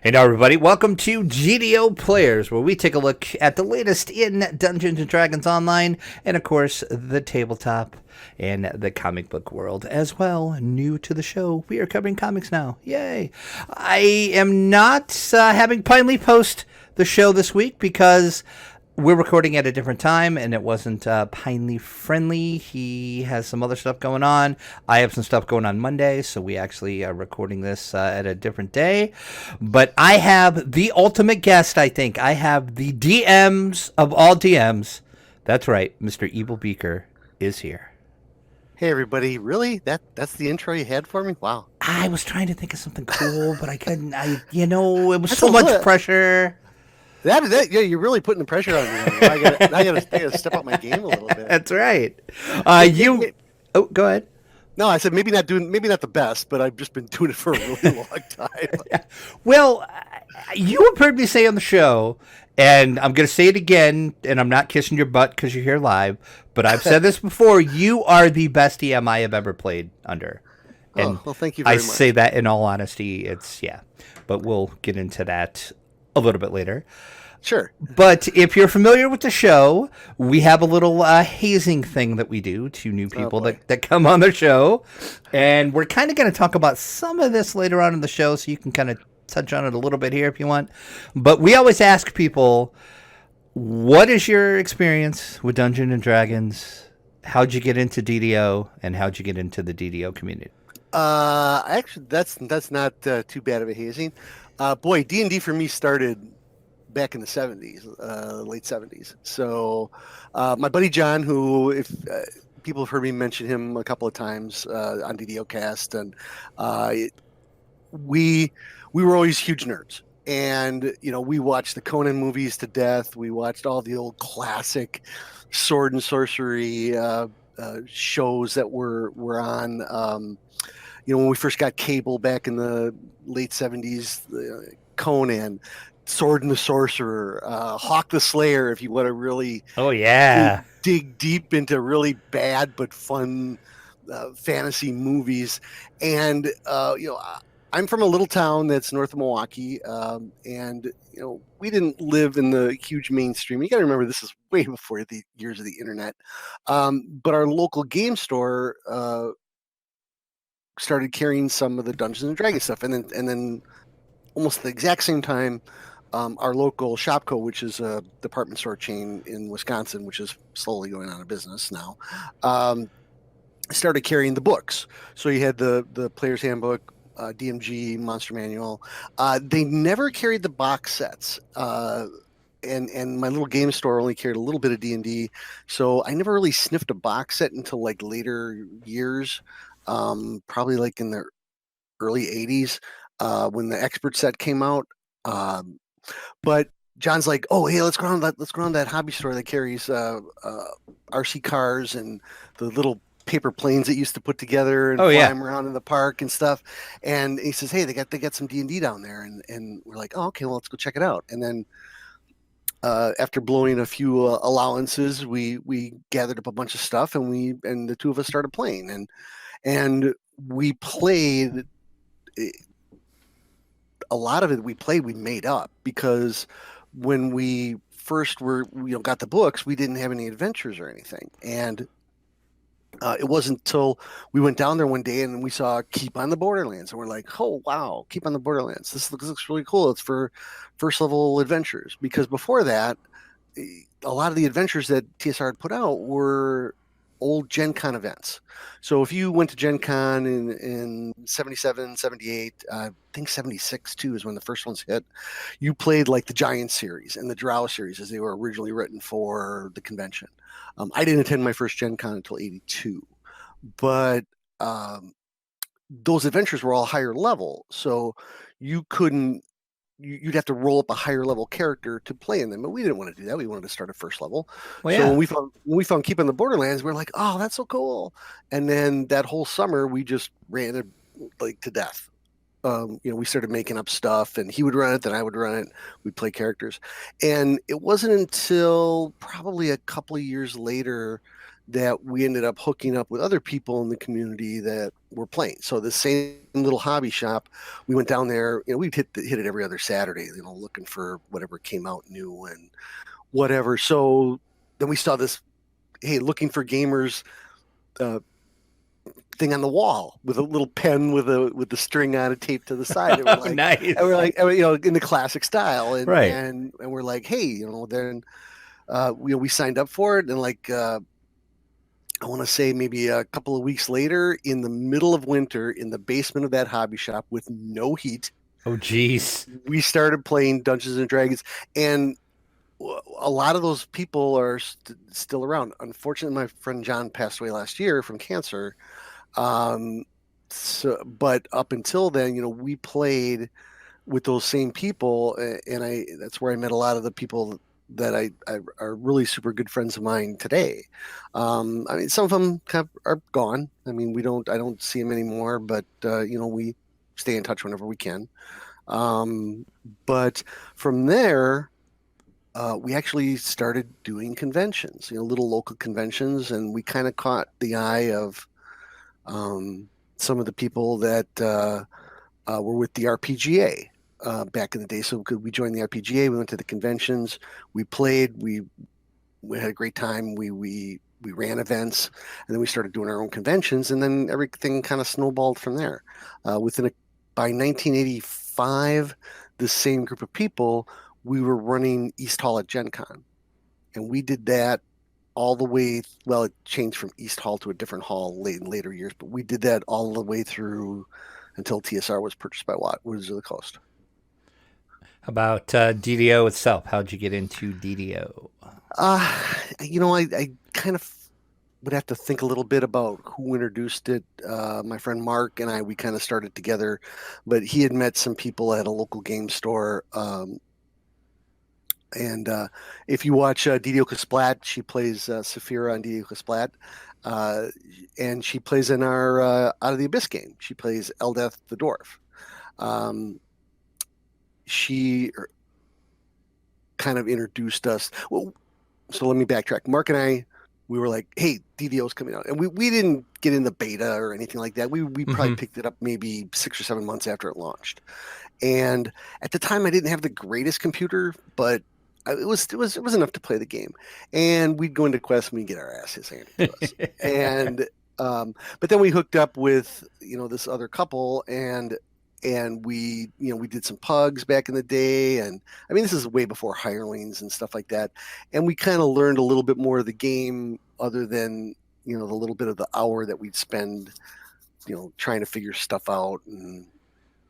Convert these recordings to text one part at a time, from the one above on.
Hey now, everybody, welcome to DDO Players, where we take a look at the latest in Dungeons and Dragons Online, and of course, the tabletop and the comic book world as well. New to the show, we are covering comics now. Yay! I am not having Pinely post the show this week because we're recording at a different time and it wasn't Pinely friendly. He has some other stuff going on. I have some stuff going on Monday, so we actually are recording this at a different day. But I have the ultimate guest, I think. I have the DMs of all DMs. That's right, Mr. EvilBeeker is here. Hey everybody, really? That's the intro you had for me? Wow. I was trying to think of something cool, but I couldn't. It was That's so a much lot. pressure. Yeah, you're really putting the pressure on me. I gotta step up my game a little bit. That's right. Maybe, You. Oh, go ahead. no, I said maybe not the best, but I've just been doing it for a really long time. Well, you have heard me say on the show, and I'm going to say it again, and I'm not kissing your butt because you're here live, but I've said this before. You are the best EM I have ever played under. And Oh, well, thank you I very say much. that in all honesty. Yeah. But we'll get into that a little bit later. Sure. But if you're familiar with the show, we have a little hazing thing that we do to new Oh people boy. that come on the show. And we're kind of going to talk about some of this later on in the show, so you can kind of touch on it a little bit here if you want. But we always ask people, what is your experience with Dungeons and Dragons? How'd you get into DDO, and how'd you get into the DDO community? Actually, that's not too bad of a hazing. Boy, D&D for me started back in the 70s, late 70s. So, my buddy John, who, if people have heard me mention him a couple of times on DDO Cast, and uh, we we were always huge nerds. And we watched the Conan movies to death. We watched all the old classic sword and sorcery shows that were on. When we first got cable back in the late 70s, Conan, Sword and the Sorcerer, Hawk the Slayer, if you want to really Oh, dig, yeah. dig deep into really bad but fun fantasy movies. And, I'm from a little town that's north of Milwaukee, and we didn't live in the huge mainstream. You got to remember, this is way before the years of the internet. But our local game store started carrying some of the Dungeons and Dragons stuff, and then almost at the exact same time, our local Shopco, which is a department store chain in Wisconsin, which is slowly going out of business now, started carrying the books. So you had the Player's Handbook, DMG, Monster Manual. They never carried the box sets. And my little game store only carried a little bit of D&D, so I never really sniffed a box set until like later years, probably like in the early 80s, when the expert set came out. But John's like, "Oh, hey, let's go on that hobby store that carries RC cars and the little paper planes that used to put together and Oh, fly yeah. them around in the park and stuff." And he says, "Hey, they got some D&D down there," and we're like, "Oh, okay, well, let's go check it out." And then after blowing a few allowances, we gathered up a bunch of stuff, and the two of us started playing, and we played. A lot of it we made up, because when we first got the books, we didn't have any adventures or anything. And it wasn't until we went down there one day and we saw Keep on the Borderlands, and we're like, "Oh wow, Keep on the Borderlands, this looks really cool. It's for first level adventures." Because before that, a lot of the adventures that TSR had put out were old Gen Con events. So if you went to Gen Con in 77, 78, I think 76 too is when the first ones hit, you played like the Giant series and the Drow series as they were originally written for the convention. I didn't attend my first Gen Con until 82, but um, those adventures were all higher level. So you couldn't you'd have to roll up a higher level character to play in them, but we didn't want to do that. We wanted to start at first level. Well, So yeah. when we found Keep on the Borderlands, we are like, "Oh, that's so cool!" And then that whole summer, we just ran it like to death. We started making up stuff, and he would run it, then I would run it. We'd play characters, and it wasn't until probably a couple of years later that we ended up hooking up with other people in the community that were playing. So the same little hobby shop, we went down there. We'd hit it every other Saturday. Looking for whatever came out new and whatever. So then we saw this, hey, looking for gamers thing on the wall with a little pen with the string on it taped to the side. And we're like, nice. and we're like, in the classic style, and Right. and we're like, hey, then we signed up for it, and like I want to say maybe a couple of weeks later, in the middle of winter, in the basement of that hobby shop with no heat. Oh, geez. We started playing Dungeons and Dragons, and a lot of those people are still around. Unfortunately, my friend John passed away last year from cancer. But up until then, we played with those same people, and that's where I met a lot of the people that I are really super good friends of mine today. I mean, some of them are gone. I mean, I don't see them anymore, but we stay in touch whenever we can. But from there, we actually started doing conventions, little local conventions, and we kind of caught the eye of some of the people that were with the RPGA back in the day. So we joined the RPGA, we went to the conventions, we played, we had a great time. We ran events, and then we started doing our own conventions, and then everything kind of snowballed from there. By 1985, the same group of people, we were running East Hall at Gen Con, and we did that all the way. Well, it changed from East Hall to a different hall in later years, but we did that all the way through until TSR was purchased by Wizards of the Coast. About DDO itself, how'd you get into DDO? I kind of would have to think a little bit about who introduced it. My friend Mark and we kind of started together, but he had met some people at a local game store. And if you watch DDO Kasplat, she plays Saphira on DDO Kasplat. And she plays in our Out of the Abyss game. She plays Eldeth the Dwarf. She kind of introduced us. Well, so let me backtrack. Mark and I, we were like, hey, DDO's coming out. And we didn't get in the beta or anything like that. We probably picked it up maybe 6 or 7 months after it launched. And at the time, I didn't have the greatest computer, but it was enough to play the game. And we'd go into quests and we'd get our asses handed to us. And but then we hooked up with this other couple, and we did some pugs back in the day, and I mean, this is way before hirelings and stuff like that, and we kind of learned a little bit more of the game, other than the little bit of the hour that we'd spend trying to figure stuff out and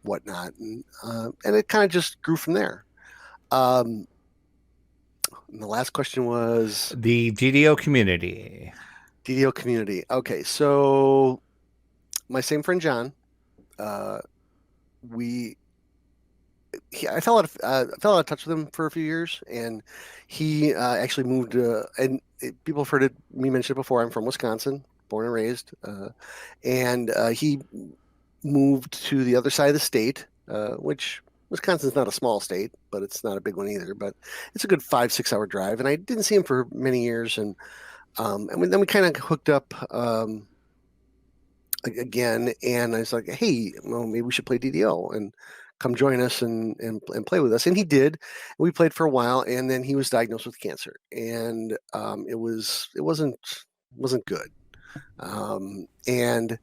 whatnot, and it kind of just grew from there. And the last question was the DDO community. Okay, so my same friend John, I fell out of touch with him for a few years, and he actually moved. People have heard me mention it before. I'm from Wisconsin, born and raised, and he moved to the other side of the state, which Wisconsin's not a small state, but it's not a big one either. But it's a good 5-6 hour drive, and I didn't see him for many years, and then we kind of hooked up. Again, and I was like, hey, well, maybe we should play DDO and come join us and play with us. And he did. We played for a while, and then he was diagnosed with cancer, and it wasn't good. And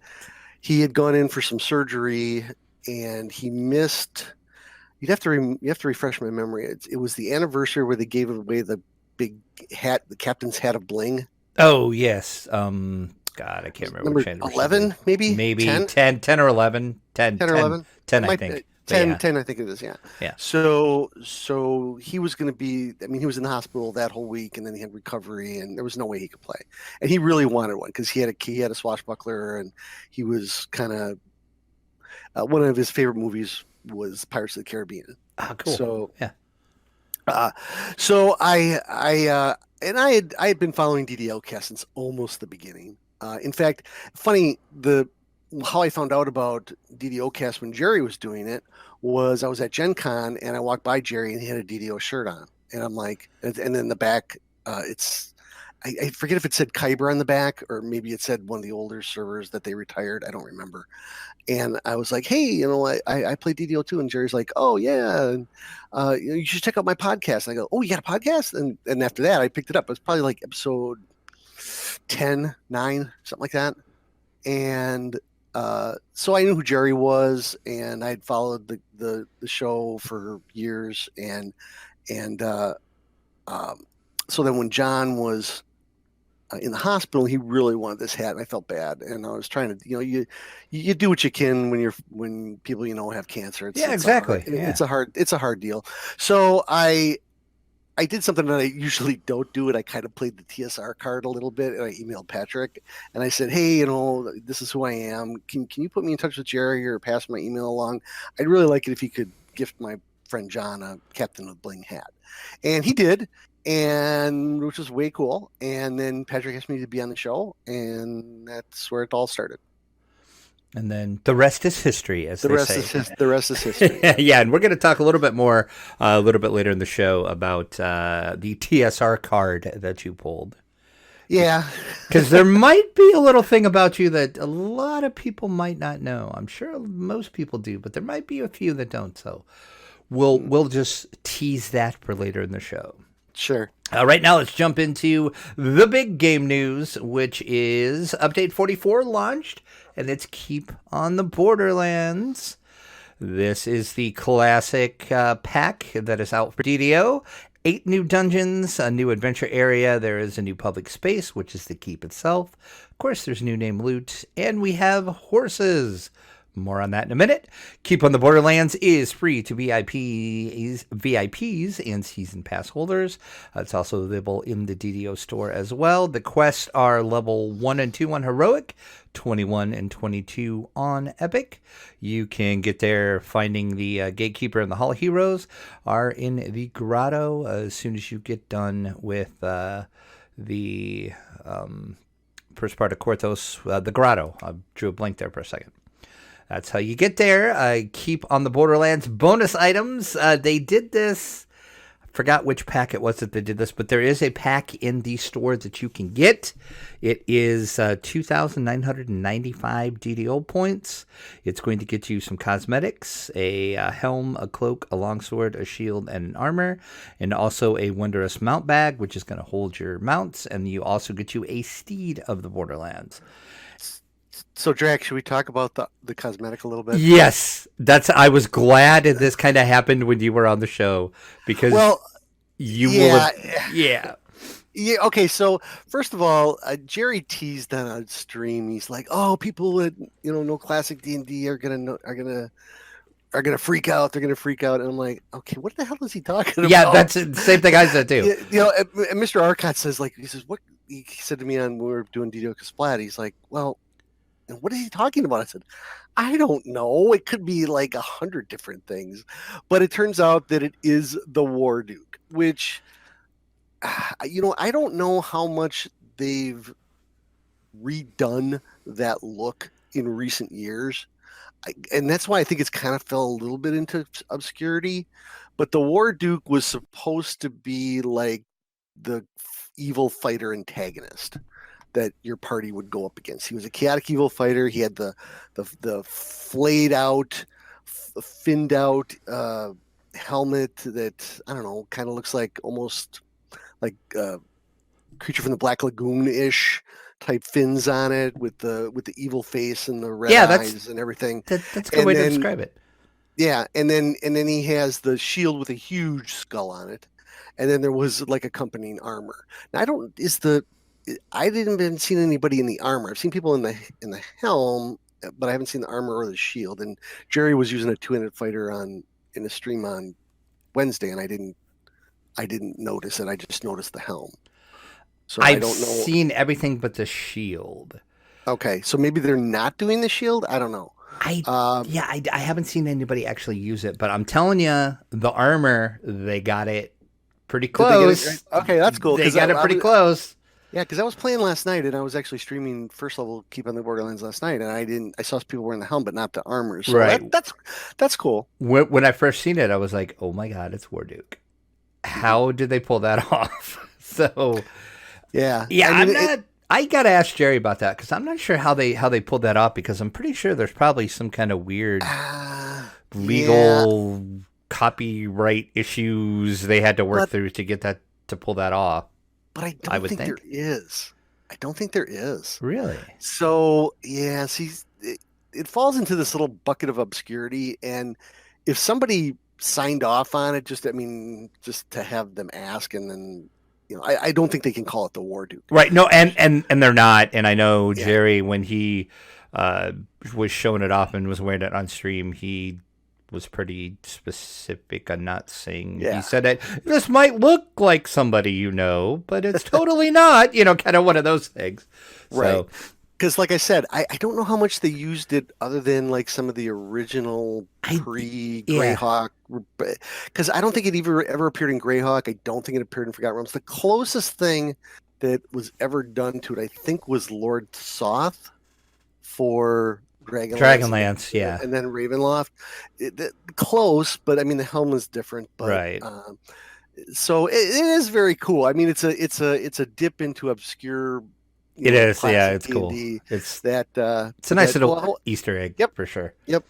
he had gone in for some surgery, and he missed. You have to refresh my memory. It was the anniversary where they gave away the big hat, the captain's hat of bling. Oh yes. God, I can't remember. Number 11, maybe 10? 10 or 11. 10 or 11. 10, I think. 10, yeah. 10, I think it is, yeah. Yeah. So he was going to be, I mean, he was in the hospital that whole week, and then he had recovery, and there was no way he could play. And he really wanted one because he had a swashbuckler, and he was kind of, one of his favorite movies was Pirates of the Caribbean. Oh, cool. So, yeah. So I had been following DDO cast since almost the beginning. In fact, funny, how I found out about DDO cast when Jerry was doing it was I was at Gen Con, and I walked by Jerry, and he had a DDO shirt on, and I'm like, and then the back, I forget if it said Kyber on the back or maybe it said one of the older servers that they retired. I don't remember. And I was like, hey, I play DDO too. And Jerry's like, oh, yeah. And, you should check out my podcast. And I go, oh, you got a podcast? And after that, I picked it up. It was probably like episode 10, 9, something like that. And so I knew who Jerry was, and I'd followed the show for years. And so then when John was in the hospital, he really wanted this hat, and I felt bad. And I was trying to, you do what you can when people have cancer. Exactly. It's a hard deal. So I did something that I usually don't do, and I kind of played the TSR card a little bit. And I emailed Patrick, and I said, hey, this is who I am. Can you put me in touch with Jerry or pass my email along? I'd really like it if he could gift my friend John a Captain of Bling hat, and he did. And which was way cool. And then Patrick asked me to be on the show, and that's where it all started. And then the rest is history, as the they rest say. The rest is history. Yeah, and we're going to talk a little bit more a little bit later in the show about the TSR card that you pulled. Yeah. Because there might be a little thing about you that a lot of people might not know. I'm sure most people do, but there might be a few that don't. So we'll just tease that for later in the show. Sure. Right now, let's jump into the big game news, which is Update 44 launched, and it's Keep on the Borderlands. This is the classic pack that is out for DDO. 8 new dungeons, a new adventure area. There is a new public space, which is the keep itself. Of course, there's new name loot, and we have horses. More on that in a minute. Keep on the Borderlands is free to VIPs and season pass holders. It's also available in the DDO store as well. The quests are level 1 and 2 on Heroic, 21 and 22 on Epic. You can get there finding the Gatekeeper and the Hall of Heroes are in the Grotto as soon as you get done with the first part of Korthos, the Grotto. I drew a blank there for a second. That's how you get there. Keep on the Borderlands bonus items. They did this. I forgot which pack it was that they did this, but there is a pack in the store that you can get. It is 2,995 DDO points. It's going to get you some cosmetics, a helm, a cloak, a longsword, a shield, and an armor, and also a wondrous mount bag, which is going to hold your mounts, and you also get you a steed of the Borderlands. So, Drac, should we talk about the cosmetic a little bit? Yes, I was glad that this kind of happened when you were on the show because will have, yeah. Okay, so first of all, Jerry teased on a stream. He's like, "Oh, people that know classic D&D are gonna freak out. They're gonna freak out." And I'm like, "Okay, what the hell is he talking about?" Yeah, that's the same thing I said too. And Mr. Arcott says what he said to me when we were doing DDO Splat. He's like, "Well, and what is he talking about?" I said, I don't know. It could be like 100 different things. But it turns out that it is the War Duke, which, I don't know how much they've redone that look in recent years. And that's why I think it's kind of fell a little bit into obscurity. But the War Duke was supposed to be like the evil fighter antagonist that your party would go up against. He was a chaotic evil fighter. He had the flayed out, finned out helmet that, I don't know, kind of looks like almost like Creature from the Black Lagoon-ish type fins on it with the evil face and the red eyes and everything. That's a good way to describe it. Yeah, and then he has the shield with a huge skull on it, and then there was like accompanying armor. Now I haven't seen anybody in the armor. I've seen people in the helm, but I haven't seen the armor or the shield. And Jerry was using a 2-handed fighter in a stream on Wednesday, and I didn't notice it. I just noticed the helm. So I don't know. I've seen everything but the shield. Okay, so maybe they're not doing the shield. I don't know. I haven't seen anybody actually use it, but I'm telling you, the armor, they got it pretty close. Okay, that's cool. They got it pretty close. Yeah, because I was playing last night, and I was actually streaming first level Keep on the Borderlands last night, and I saw people wearing the helm, but not the armor. So right. That's cool. When I first seen it, I was like, oh my God, it's War Duke. How did they pull that off? So Yeah. Yeah, I mean, I'm not. I gotta ask Jerry about that because I'm not sure how they pulled that off. Because I'm pretty sure there's probably some kind of weird yeah, legal copyright issues they had to work but through to pull that off. I I don't would think there think. is. I don't think there is. Really? So yeah, see, it falls into this little bucket of obscurity, and if somebody signed off on it, just I mean, just to have them ask, and then I don't think they can call it the War Duke. Right. No, and they're not. And I know Yeah, Jerry when he uh, was showing it off and was wearing it on stream, he was pretty specific on not saying. He yeah, said that this might look like somebody you know, but it's totally not. Kind of one of those things. right. So Because like I said, I don't know how much they used it other than like some of the original I yeah. pre-Greyhawk. Because I don't think it ever appeared in Greyhawk. I don't think it appeared in Forgotten Realms. The closest thing that was ever done to it, I think, was Lord Soth for Dragonlance, yeah. and then Ravenloft. Close, but I mean the helm is different. But Right. so it is very cool. I mean, it's a dip into obscure. It is, yeah, classic it's cool. D&D It's that it's a nice little well, Easter egg yep, for sure. yep.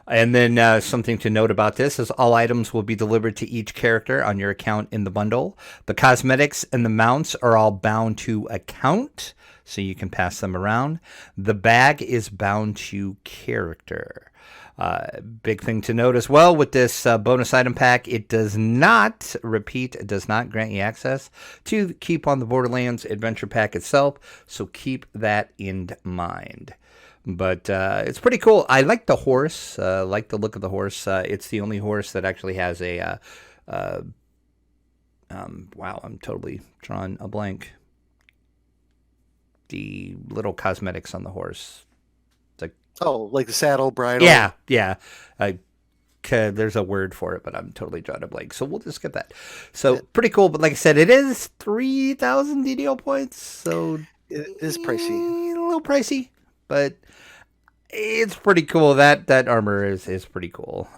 And then something to note about this is all items will be delivered to each character on your account in the bundle. The cosmetics and the mounts are all bound to account, so you can pass them around. The bag is bound to character. Big thing to note as well with this bonus item pack, it does not grant you access to Keep on the Borderlands adventure pack itself, so keep that in mind. But it's pretty cool. I like the horse. Like the look of the horse. It's the only horse that actually has a. Wow, I'm totally drawing a blank. The little cosmetics on the horse. It's like Like the saddle, bridle. yeah. There's a word for it, but I'm totally drawing a blank. So we'll just get that. So pretty cool. But like I said, it is 3,000 DDO points. So It is pricey. A little pricey, but it's pretty cool. That armor is pretty cool.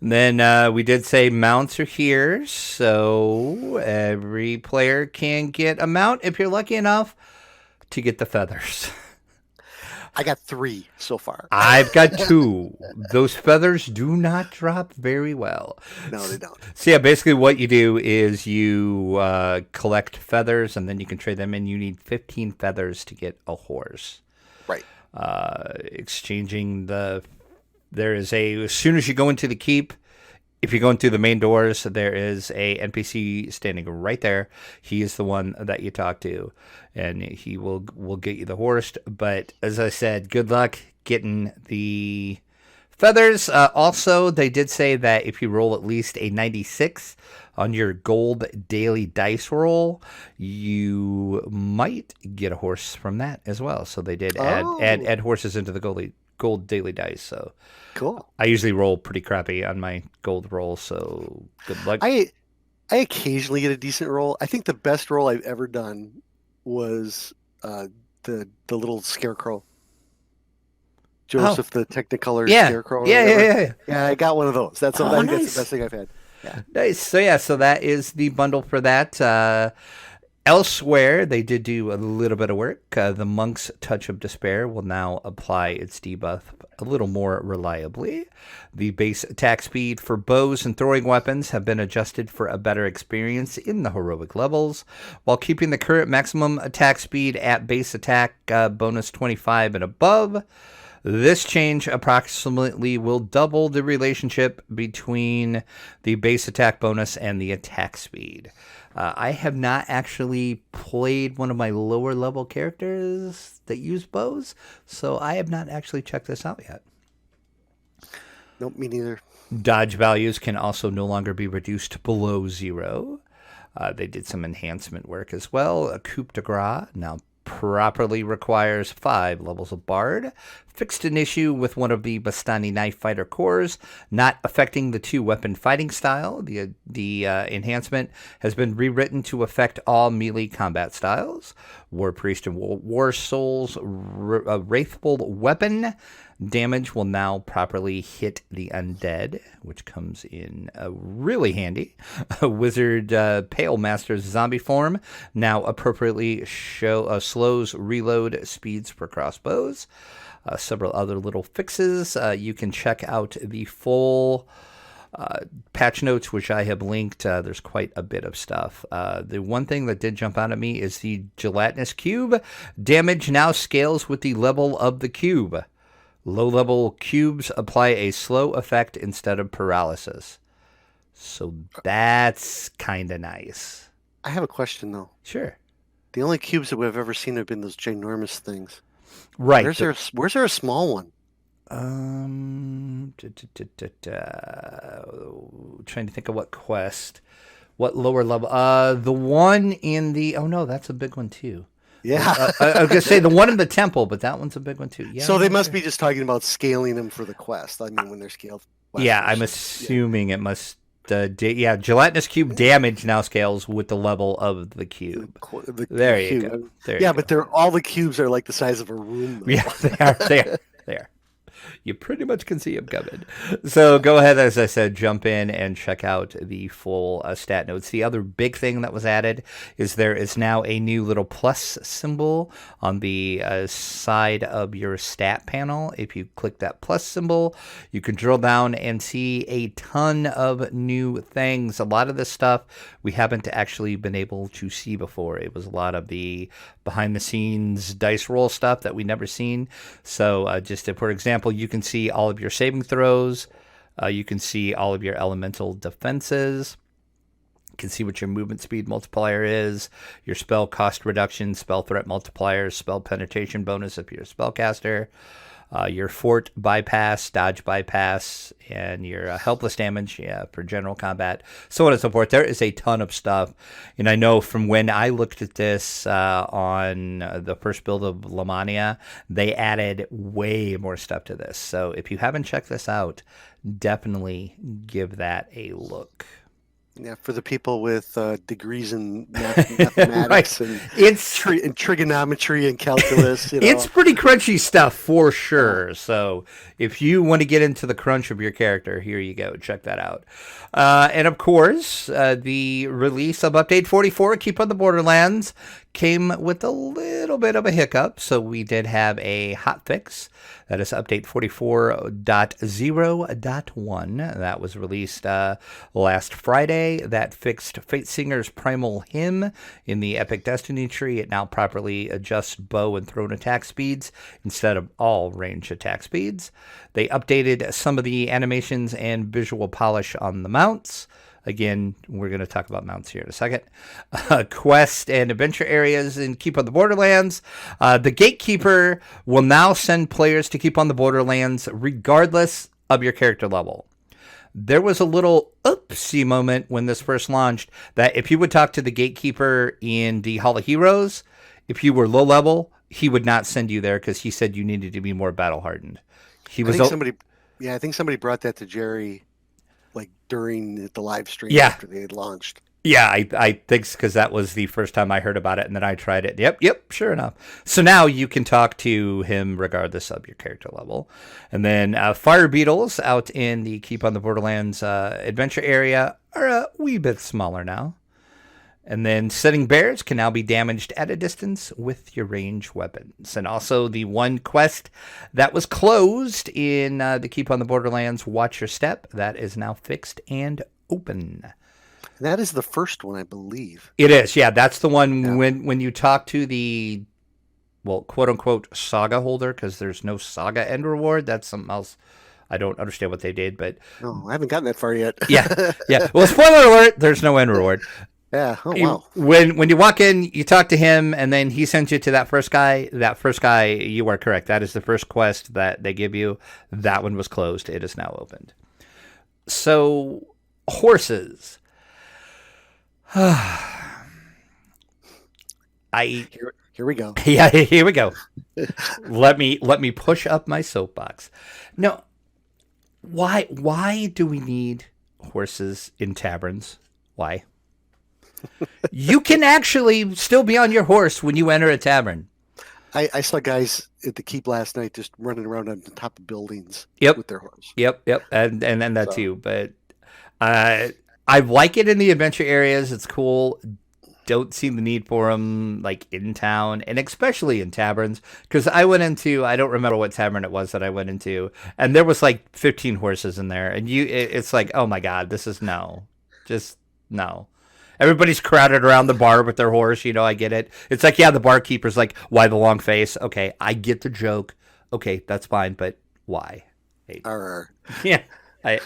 Then we did say mounts are here, so every player can get a mount if you're lucky enough to get the feathers. I got 3 so far. I've got 2. Those feathers do not drop very well. No, they don't. So yeah, basically what you do is you collect feathers, and then you can trade them in. You need 15 feathers to get a horse. Right. Exchanging there is as soon as you go into the keep, if you're going through the main doors, there is a NPC standing right there. He is the one that you talk to, and he will get you the horse. But as I said, good luck getting the feathers. Also, they did say that if you roll at least a 96 on your gold daily dice roll, you might get a horse from that as well. So they did add horses into the gold daily dice. So cool. I usually roll pretty crappy on my gold roll, so good luck. I occasionally get a decent roll. I think the best roll I've ever done was the little scarecrow. Joseph the Technicolor scarecrow. Yeah. Yeah, I got one of those. That's nice. That's the best thing I've had. Yeah. Nice. So that is the bundle for that. Elsewhere, they did do a little bit of work. The Monk's Touch of Despair will now apply its debuff a little more reliably. The base attack speed for bows and throwing weapons have been adjusted for a better experience in the heroic levels, while keeping the current maximum attack speed at base attack bonus 25 and above. This change approximately will double the relationship between the base attack bonus and the attack speed. I have not actually played one of my lower level characters that use bows, so I have not actually checked this out yet. Nope, me neither. Dodge values can also no longer be reduced below 0. They did some enhancement work as well. A coup de grace now properly requires 5 levels of Bard. Fixed an issue with one of the Bastani Knife Fighter cores, not affecting the 2-weapon fighting style. The enhancement has been rewritten to affect all melee combat styles. War Priest and War Soul's Wraithful weapon Damage will now properly hit the undead, which comes in really handy. Wizard Pale Master's zombie form now appropriately slows reload speeds for crossbows. Several other little fixes. You can check out the full patch notes, which I have linked. There's quite a bit of stuff. The one thing that did jump out at me is the gelatinous cube. Damage now scales with the level of the cube. Low-level cubes apply a slow effect instead of paralysis. So that's kind of nice. I have a question, though. Sure. The only cubes that we've ever seen have been those ginormous things. Right. Where's there a small one? Trying to think of what quest. What lower level? The one in the... Oh, no, that's a big one, too. Yeah. I was going to say the one in the temple, but that one's a big one, too. Yeah. So they must be just talking about scaling them for the quest. I mean, when they're scaled. Yeah, I'm assuming it must... gelatinous cube damage now scales with the level of the cube. There you go. But all the cubes are like the size of a room. Yeah, they are. You pretty much can see them coming. So go ahead, as I said, jump in and check out the full stat notes. The other big thing that was added is there is now a new little plus symbol on the side of your stat panel. If you click that plus symbol, you can drill down and see a ton of new things. A lot of this stuff we haven't actually been able to see before. It was a lot of the behind-the-scenes dice roll stuff that we never seen. So just for example, you can see all of your saving throws. You can see all of your elemental defenses. You can see what your movement speed multiplier is, your spell cost reduction, spell threat multipliers, spell penetration bonus if you're a spellcaster, your fort bypass, dodge bypass, and your helpless damage for general combat, so on and so forth. There is a ton of stuff. And I know from when I looked at this on the first build of Lamania, they added way more stuff to this. So if you haven't checked this out, definitely give that a look. Yeah, for the people with degrees in mathematics right. and trigonometry and calculus. It's pretty crunchy stuff for sure. So if you want to get into the crunch of your character, here you go. Check that out. And of course, the release of Update 44, Keep On The Borderlands, came with a little bit of a hiccup. So we did have a hot fix. That is Update 44.0.1. That was released last Friday. That fixed Fate Singer's Primal Hymn in the Epic Destiny tree. It now properly adjusts bow and thrown attack speeds instead of all range attack speeds. They updated some of the animations and visual polish on the mounts. Again, we're going to talk about mounts here in a second. Quest and adventure areas in Keep On The Borderlands. The Gatekeeper will now send players to Keep On The Borderlands regardless of your character level. There was a little oopsie moment when this first launched that if you would talk to the Gatekeeper in the Hall of Heroes, if you were low level, he would not send you there because he said you needed to be more battle hardened. I think somebody brought that to Jerry like during the live stream after they had launched. Yeah, I think because that was the first time I heard about it, and then I tried it. Yep, sure enough. So now you can talk to him regardless of your character level. And then Fire Beetles out in the Keep On The Borderlands adventure area are a wee bit smaller now. And then Setting Bears can now be damaged at a distance with your range weapons. And also the one quest that was closed in the Keep On The Borderlands Watch Your Step, that is now fixed and open. That is the first one, I believe. It is, yeah. That's the one when you talk to the, well, quote-unquote saga holder, because there's no saga end reward. That's something else. I don't understand what they did, but... No, I haven't gotten that far yet. yeah. Well, spoiler alert, there's no end reward. Yeah. Oh, wow. When you walk in, you talk to him, and then he sends you to that first guy. That first guy, you are correct. That is the first quest that they give you. That one was closed. It is now opened. So, horses. Here we go. Yeah, here we go. Let me push up my soapbox. No, why do we need horses in taverns? Why? You can actually still be on your horse when you enter a tavern. I saw guys at the Keep last night just running around on the top of buildings Yep, with their horse. yep, and that So too. But I like it in the adventure areas. It's cool. Don't see the need for them like in town and especially in taverns because I don't remember what tavern it was that I went into and there was like 15 horses in there and it's like, oh my god, this is no, just no. Everybody's crowded around the bar with their horse. I get it. It's like, yeah, the barkeeper's like, why the long face? Okay, I get the joke. Okay, that's fine, but why? Hey, are yeah, I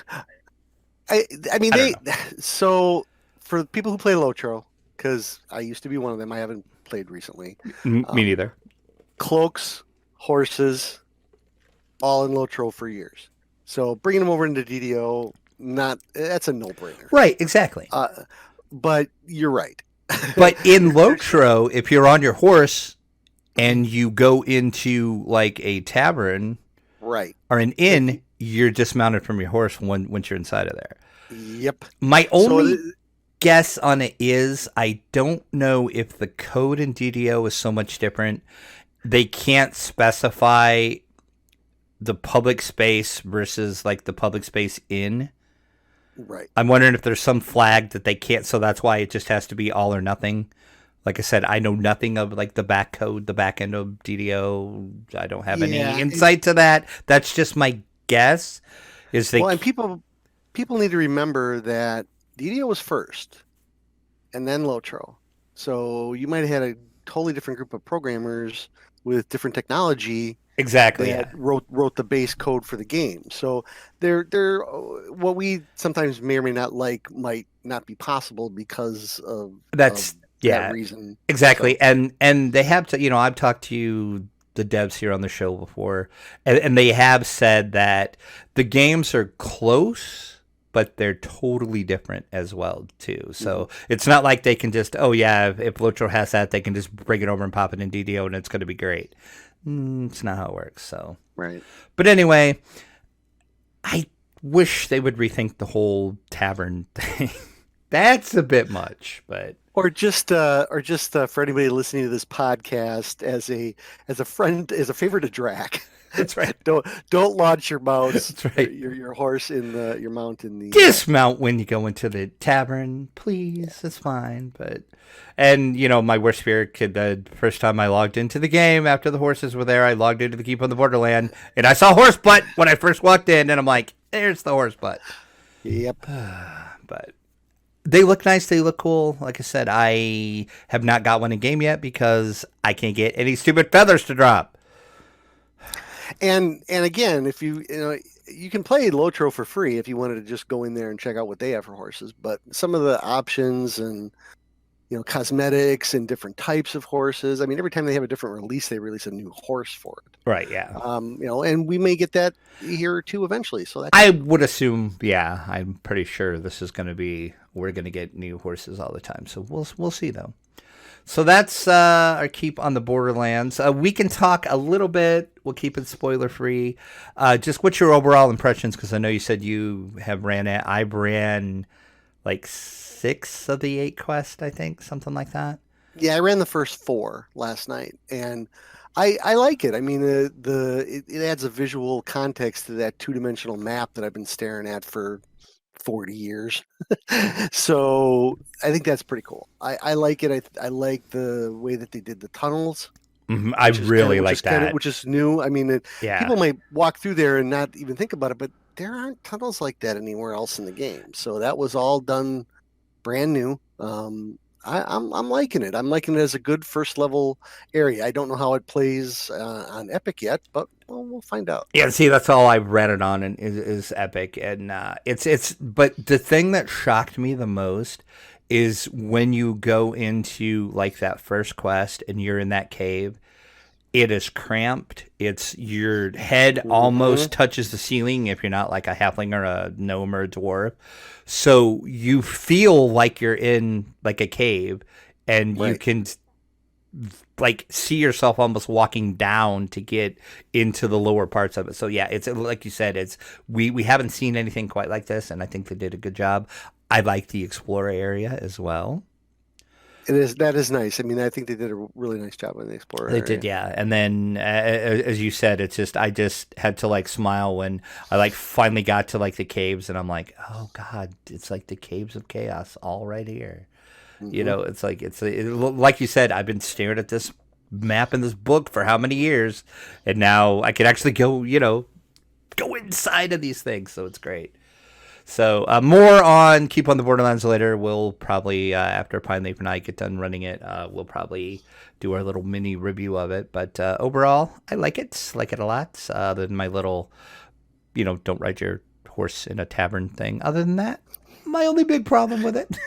I mean I don't they know. so for people who play Lotro, because I used to be one of them. I haven't played recently. Me Um, neither. Cloaks, horses, all in Lotro for years. So bringing them over into DDO, not that's a no-brainer. Right, exactly. But you're right. But in There's Lotro, if you're on your horse and you go into like a tavern right. or an If inn, you're dismounted from your horse once you're inside of there. yep. My So only guess on it is I don't know if the code in DDO is so much different. They can't specify the public space versus like the public space in. right. I'm wondering if there's some flag that they can't, so that's why it just has to be all or nothing. Like I said, I know nothing of like the back code, the back end of DDO. I don't have any Yeah. insight to that. That's just my guess. Is they Well, and people need to remember that DDO was first, and then Lotro. So you might have had a totally different group of programmers with different technology exactly, that yeah. wrote the base code for the game. So they're what we sometimes may or may not like might not be possible because of That's that yeah, reason. So exactly. And they have to, I've talked to the devs here on the show before, and they have said that the games are close, but they're totally different as well too. mhm, So it's not like they can just, oh yeah, if Lotro has that, they can just bring it over and pop it in DDO, and it's going to be great. It's not how it works. So, right. but anyway, I wish they would rethink the whole tavern thing. That's a bit much, but Or just for anybody listening to this podcast as a friend as a favor to Drac. that's right. Don't launch your mouse That's or right. your horse in the your mount in the Dismount when you go into the tavern, please. It's fine, but and my worst fear kid. The first time I logged into the game after the horses were there, I logged into the Keep on the Borderland, and I saw horse butt when I first walked in, and I'm like, "There's the horse butt." yep. But they look nice. They look cool. Like I said, I have not got one in game yet because I can't get any stupid feathers to drop. And again, if you can play Lotro for free if you wanted to just go in there and check out what they have for horses, but some of the options and cosmetics and different types of horses. I mean, every time they have a different release, they release a new horse for it. Right? Yeah. And we may get that here too eventually. So that's I would assume, yeah, I'm pretty sure this is going to be we're going to get new horses all the time. So we'll see though. So that's our Keep on the Borderlands. We can talk a little bit. We'll keep it spoiler free. Just what's your overall impressions? Because I know you said you have ran it. I ran like 6 of the 8 quests, I think, something like that. yeah. I ran the first 4 last night, and I like it. I mean, it adds a visual context to that 2-dimensional map that I've been staring at for 40 years. So I think that's pretty cool. I like it. I like the way that they did the tunnels, I really like that. which is new. I mean, Yeah. people might walk through there and not even think about it, but there aren't tunnels like that anywhere else in the game. So that was all done brand new. I'm liking it. I'm liking it as a good first level area. I don't know how it plays on Epic yet, but we'll find out. Yeah, see, that's all I've read it on, and is Epic, and it's. But the thing that shocked me the most is when you go into like that first quest and you're in that cave. It is cramped. It's your head Hmm. almost touches the ceiling if you're not like a halfling or a gnome or a dwarf. So you feel like you're in like a cave, and you Right. can like see yourself almost walking down to get into the lower parts of it. So yeah, it's like you said, it's we haven't seen anything quite like this, and I think they did a good job. I like the explorer area as well. That is nice. I mean, I think they did a really nice job in the Explorer They area. did, yeah. And then, as you said, I just had to like smile when I like finally got to like the caves, and I'm like, oh God, it's like the caves of chaos all right here. You Hmm. know, it's like like you said, I've been staring at this map in this book for how many years, and now I can actually go, go inside of these things. So it's great. So more on Keep on the Borderlands later. We'll probably after Pine Leaf and I get done running it, we'll probably do our little mini review of it. But overall, I like it a lot. Other than my little, don't ride your horse in a tavern thing. Other than that, my only big problem with it.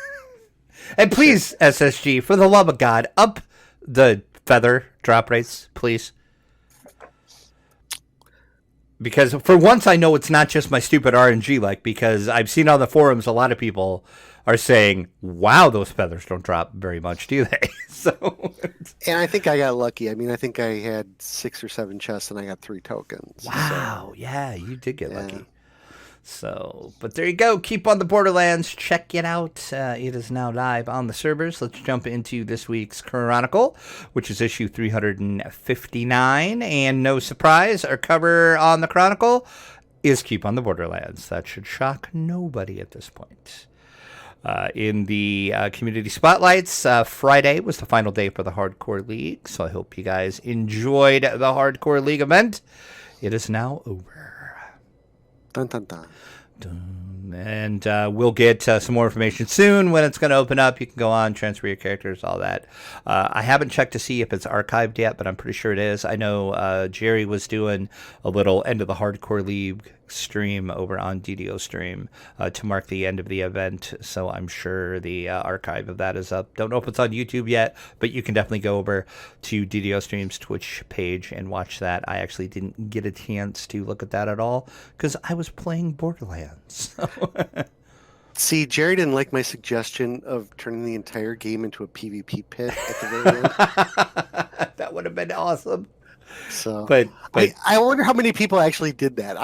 And please, SSG, for the love of God, up the feather drop rates, please. Because for once I know it's not just my stupid RNG, because I've seen on the forums a lot of people are saying, wow, those feathers don't drop very much, do they? So, And I think I got lucky. I mean, I think I had 6 or 7 chests and I got 3 tokens. wow, So, yeah, you did get yeah. lucky. So, but there you go. Keep on the Borderlands. Check it out. It is now live on the servers. Let's jump into this week's Chronicle, which is issue 359. And no surprise, our cover on the Chronicle is Keep on the Borderlands. That should shock nobody at this point. In the community spotlights, Friday was the final day for the Hardcore League. So I hope you guys enjoyed the Hardcore League event. It is now over. Dun, dun, dun. And we'll get some more information soon when it's going to open up. You can go on, transfer your characters, all that. I haven't checked to see if it's archived yet, but I'm pretty sure it is. I know Jerry was doing a little end of the Hardcore League stream over on DDO stream to mark the end of the event, so I'm sure the archive of that is up. Don't know if it's on YouTube yet, but you can definitely go over to DDO stream's Twitch page and watch that. I actually didn't get a chance to look at that at all because I was playing Borderlands. See, Jerry didn't like my suggestion of turning the entire game into a PvP pit at the very end. That would have been awesome. So, But I wonder how many people actually did that.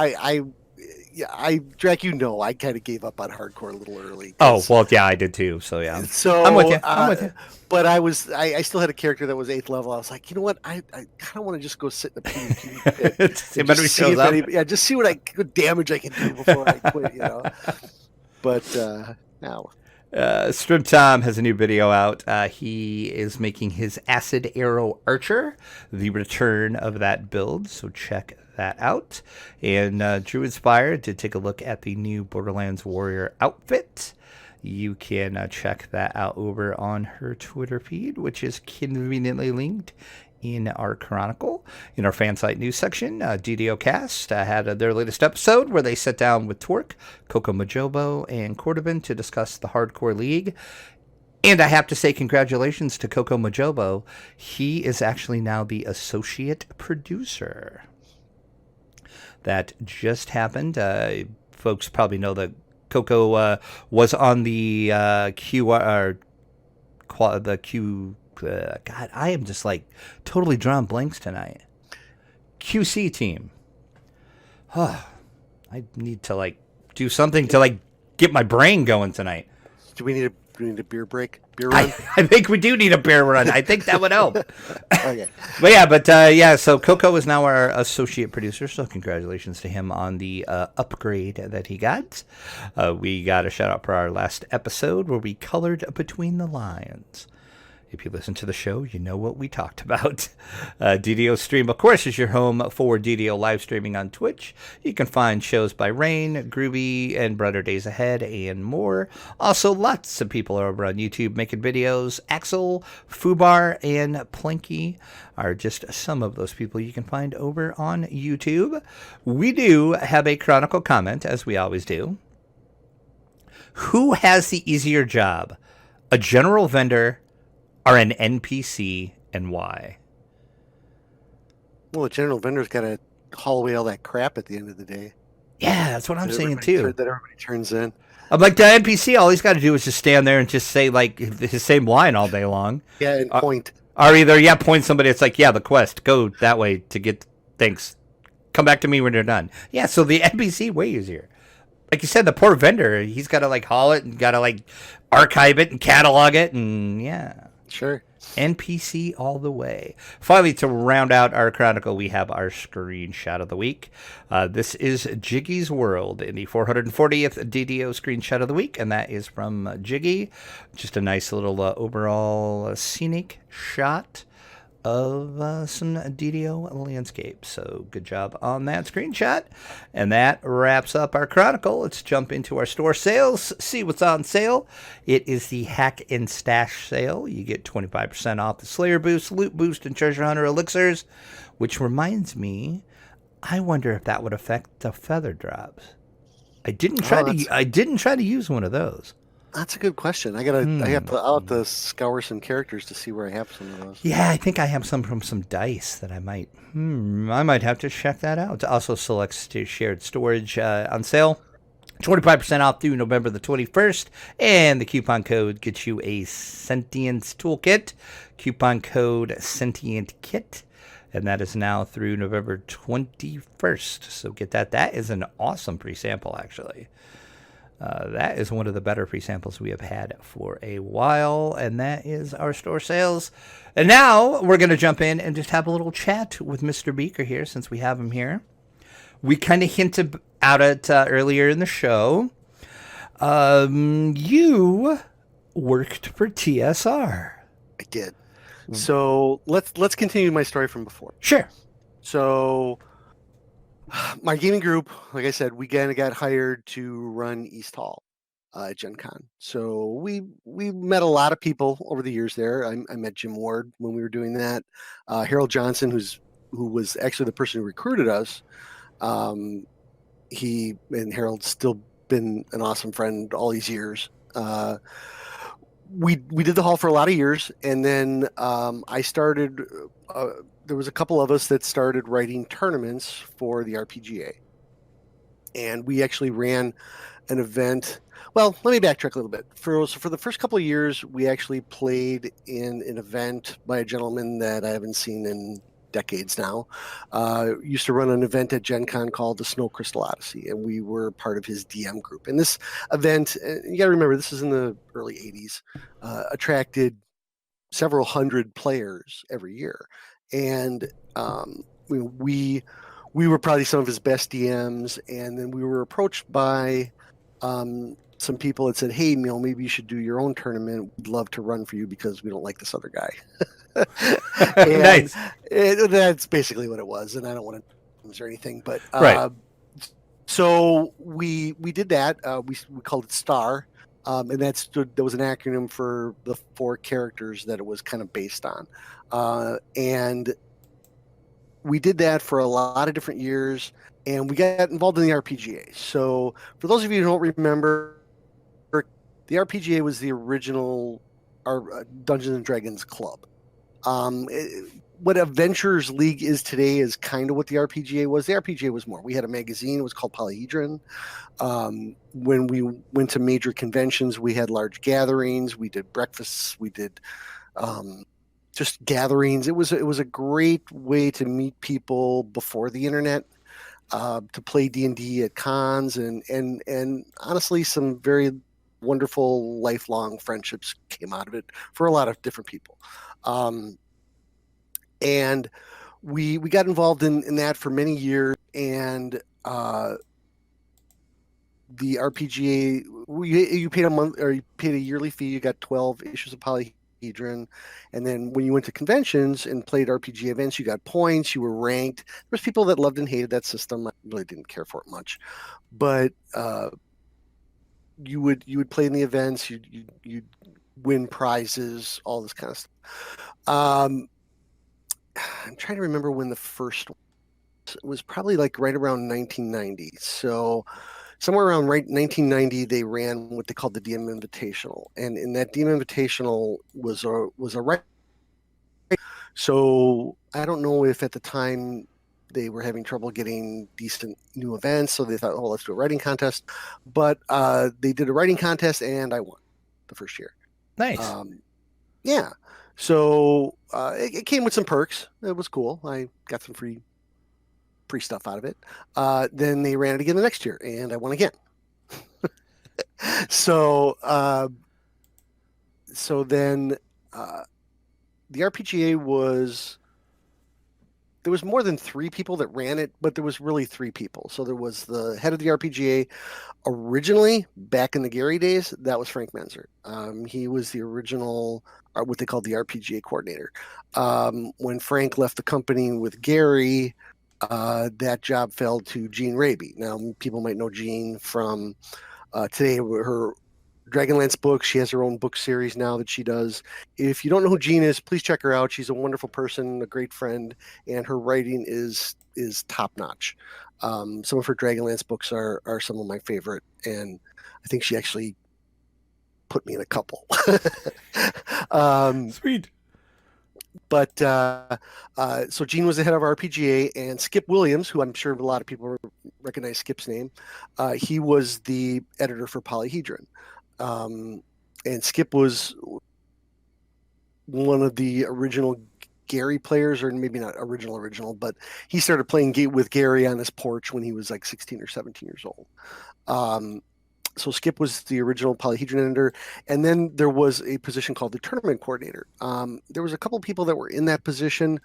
Drac, I kind of gave up on hardcore a little early. Oh, well, yeah, I did too. So yeah, So I'm with you. I'm with you. But I still had a character that was 8th level. I was like, you know what? I kind of want to just go sit in the PvP pit. See if anybody shows up. Just see what damage I can do before I quit. But now. Strip Tom has a new video out. He is making his Acid Arrow Archer, the return of that build, so check that out. And Drew Inspired did take a look at the new Borderlands Warrior outfit. You can check that out over on her Twitter feed, which is conveniently linked in our Chronicle. In our fan site news section, DDO Cast had their latest episode where they sat down with Twerk, Coco Majobo, and Cordovan to discuss the Hardcore League. And I have to say congratulations to Coco Majobo. He is actually now the associate producer. That just happened. Folks probably know that Coco was on the God, I am just like totally drawing blanks tonight. QC team. I need to like do something to like get my brain going tonight. Do we need a beer break? Beer run? I think we do need a beer run. I think that would help. Okay. So Coco is now our associate producer, so congratulations to him on the upgrade that he got. We got a shout out for our last episode where we colored between the lines. If you listen to the show, you know what we talked about. DDO Stream, of course, is your home for DDO live streaming on Twitch. You can find shows by Rain, Groovy, and Brighter Days Ahead, and more. Also, lots of people are over on YouTube making videos. Axel, Fubar, and Plinky are just some of those people you can find over on YouTube. We do have a Chronicle comment, as we always do. Who has the easier job? A general vendor or an NPC, and why? Well, the general vendor's got to haul away all that crap at the end of the day. Yeah, that's what I'm saying too. That everybody turns in. I'm like, the NPC, all he's got to do is just stand there and just say like his same line all day long. Yeah, and point. Or either, point somebody. It's like, the quest, go that way to get things. Come back to me when you're done. Yeah, so the NPC way easier. Like you said, the poor vendor, he's got to like haul it and got to like archive it and catalog it and yeah. Sure. NPC all the way. Finally, to round out our chronicle, we have our screenshot of the week. This is Jiggy's World in the 440th DDO screenshot of the week, and that is from Jiggy. Just a nice little overall scenic shot of some DDO landscape. So good job on that screenshot. And that wraps up our chronicle. Let's jump into our store sales, see what's on sale. It is the Hack and Stash sale. You get 25% off the Slayer Boost, Loot Boost, and Treasure Hunter elixirs, which reminds me, I wonder if that would affect the feather drops. I didn't try to use one of those. That's a good question. I'll have to scour some characters to see where I have some of those. Yeah, I think I have some from some dice that I might have to check that out. Also selects to shared storage on sale. 25% off through November the 21st, and the coupon code gets you a Sentience Toolkit. Coupon code Sentient Kit, and that is now through November 21st. So get that. That is an awesome pre-sample, actually. That is one of the better pre-samples we have had for a while, and that is our store sales. And now we're going to jump in and just have a little chat with Mr. Beeker here, since we have him here. We kind of hinted at it earlier in the show. You worked for TSR. I did. So let's continue my story from before. Sure. So my gaming group, like I said, we kind of got hired to run East Hall at Gen Con. So we met a lot of people over the years there. I met Jim Ward when we were doing that. Harold Johnson, who was actually the person who recruited us. He and Harold's still been an awesome friend all these years. We did the hall for a lot of years, and then I started. There was a couple of us that started writing tournaments for the RPGA, and we actually ran an event. Well, let me backtrack a little bit. For the first couple of years, we actually played in an event by a gentleman that I haven't seen in decades now. Used to run an event at Gen Con called the Snow Crystal Odyssey, and we were part of his DM group. And this event, you got to remember, this is in the early 80s, attracted several hundred players every year. And we were probably some of his best DMs, and then we were approached by some people that said, "Hey, maybe you should do your own tournament. We'd love to run for you because we don't like this other guy." Nice. That's basically what it was, and I don't want to or anything, but right. So we did that. We called it STAR, and that was an acronym for the 4 characters that it was kind of based on. And we did that for a lot of different years, and we got involved in the RPGA. So for those of you who don't remember, the RPGA was the original Dungeons and Dragons club. What Adventures League is today is kind of what the RPGA was. The RPGA was more. We had a magazine. It was called Polyhedron. When we went to major conventions, we had large gatherings. We did breakfasts. We did just gatherings. It was a great way to meet people before the internet, to play D&D at cons, and honestly, some very wonderful lifelong friendships came out of it for a lot of different people. And we got involved in that for many years, and the RPGA, you paid a month, or you paid a yearly fee. You got 12 issues of Polyhedron, and then when you went to conventions and played RPG events, you got points. You were ranked. There was people that loved and hated that system. I really didn't care for it much, but you would play in the events. You'd win prizes, all this kind of stuff. I'm trying to remember when the first one was. It was probably like right around 1990. So somewhere around 1990, they ran what they called the DM Invitational, and in that DM Invitational was a right. So I don't know if at the time they were having trouble getting decent new events, so they thought, "Oh, let's do a writing contest." But they did a writing contest, and I won the first year. Nice. Yeah. So it came with some perks. It was cool. I got some free stuff out of it. Then they ran it again the next year, and I won again. So then the RPGA was there was more than three people that ran it, but there was really three people. So there was the head of the RPGA originally back in the Gary days. That was Frank Menzer. He was the original, what they called the RPGA coordinator. When Frank left the company with Gary, that job fell to Jean Raby. Now, people might know Jean from today, her Dragonlance books. She has her own book series now that she does. If you don't know who Jean is, please check her out. She's a wonderful person, a great friend, and her writing is top notch. Some of her Dragonlance books are some of my favorite, and I think she actually put me in a couple. Sweet. But so Gene was the head of RPGA, and Skip Williams, who I'm sure a lot of people recognize Skip's name, he was the editor for Polyhedron. And Skip was one of the original Gary players, or maybe not original, but he started playing with Gary on his porch when he was like 16 or 17 years old. So Skip was the original Polyhedron editor, and then there was a position called the tournament coordinator. There was a couple of people that were in that position.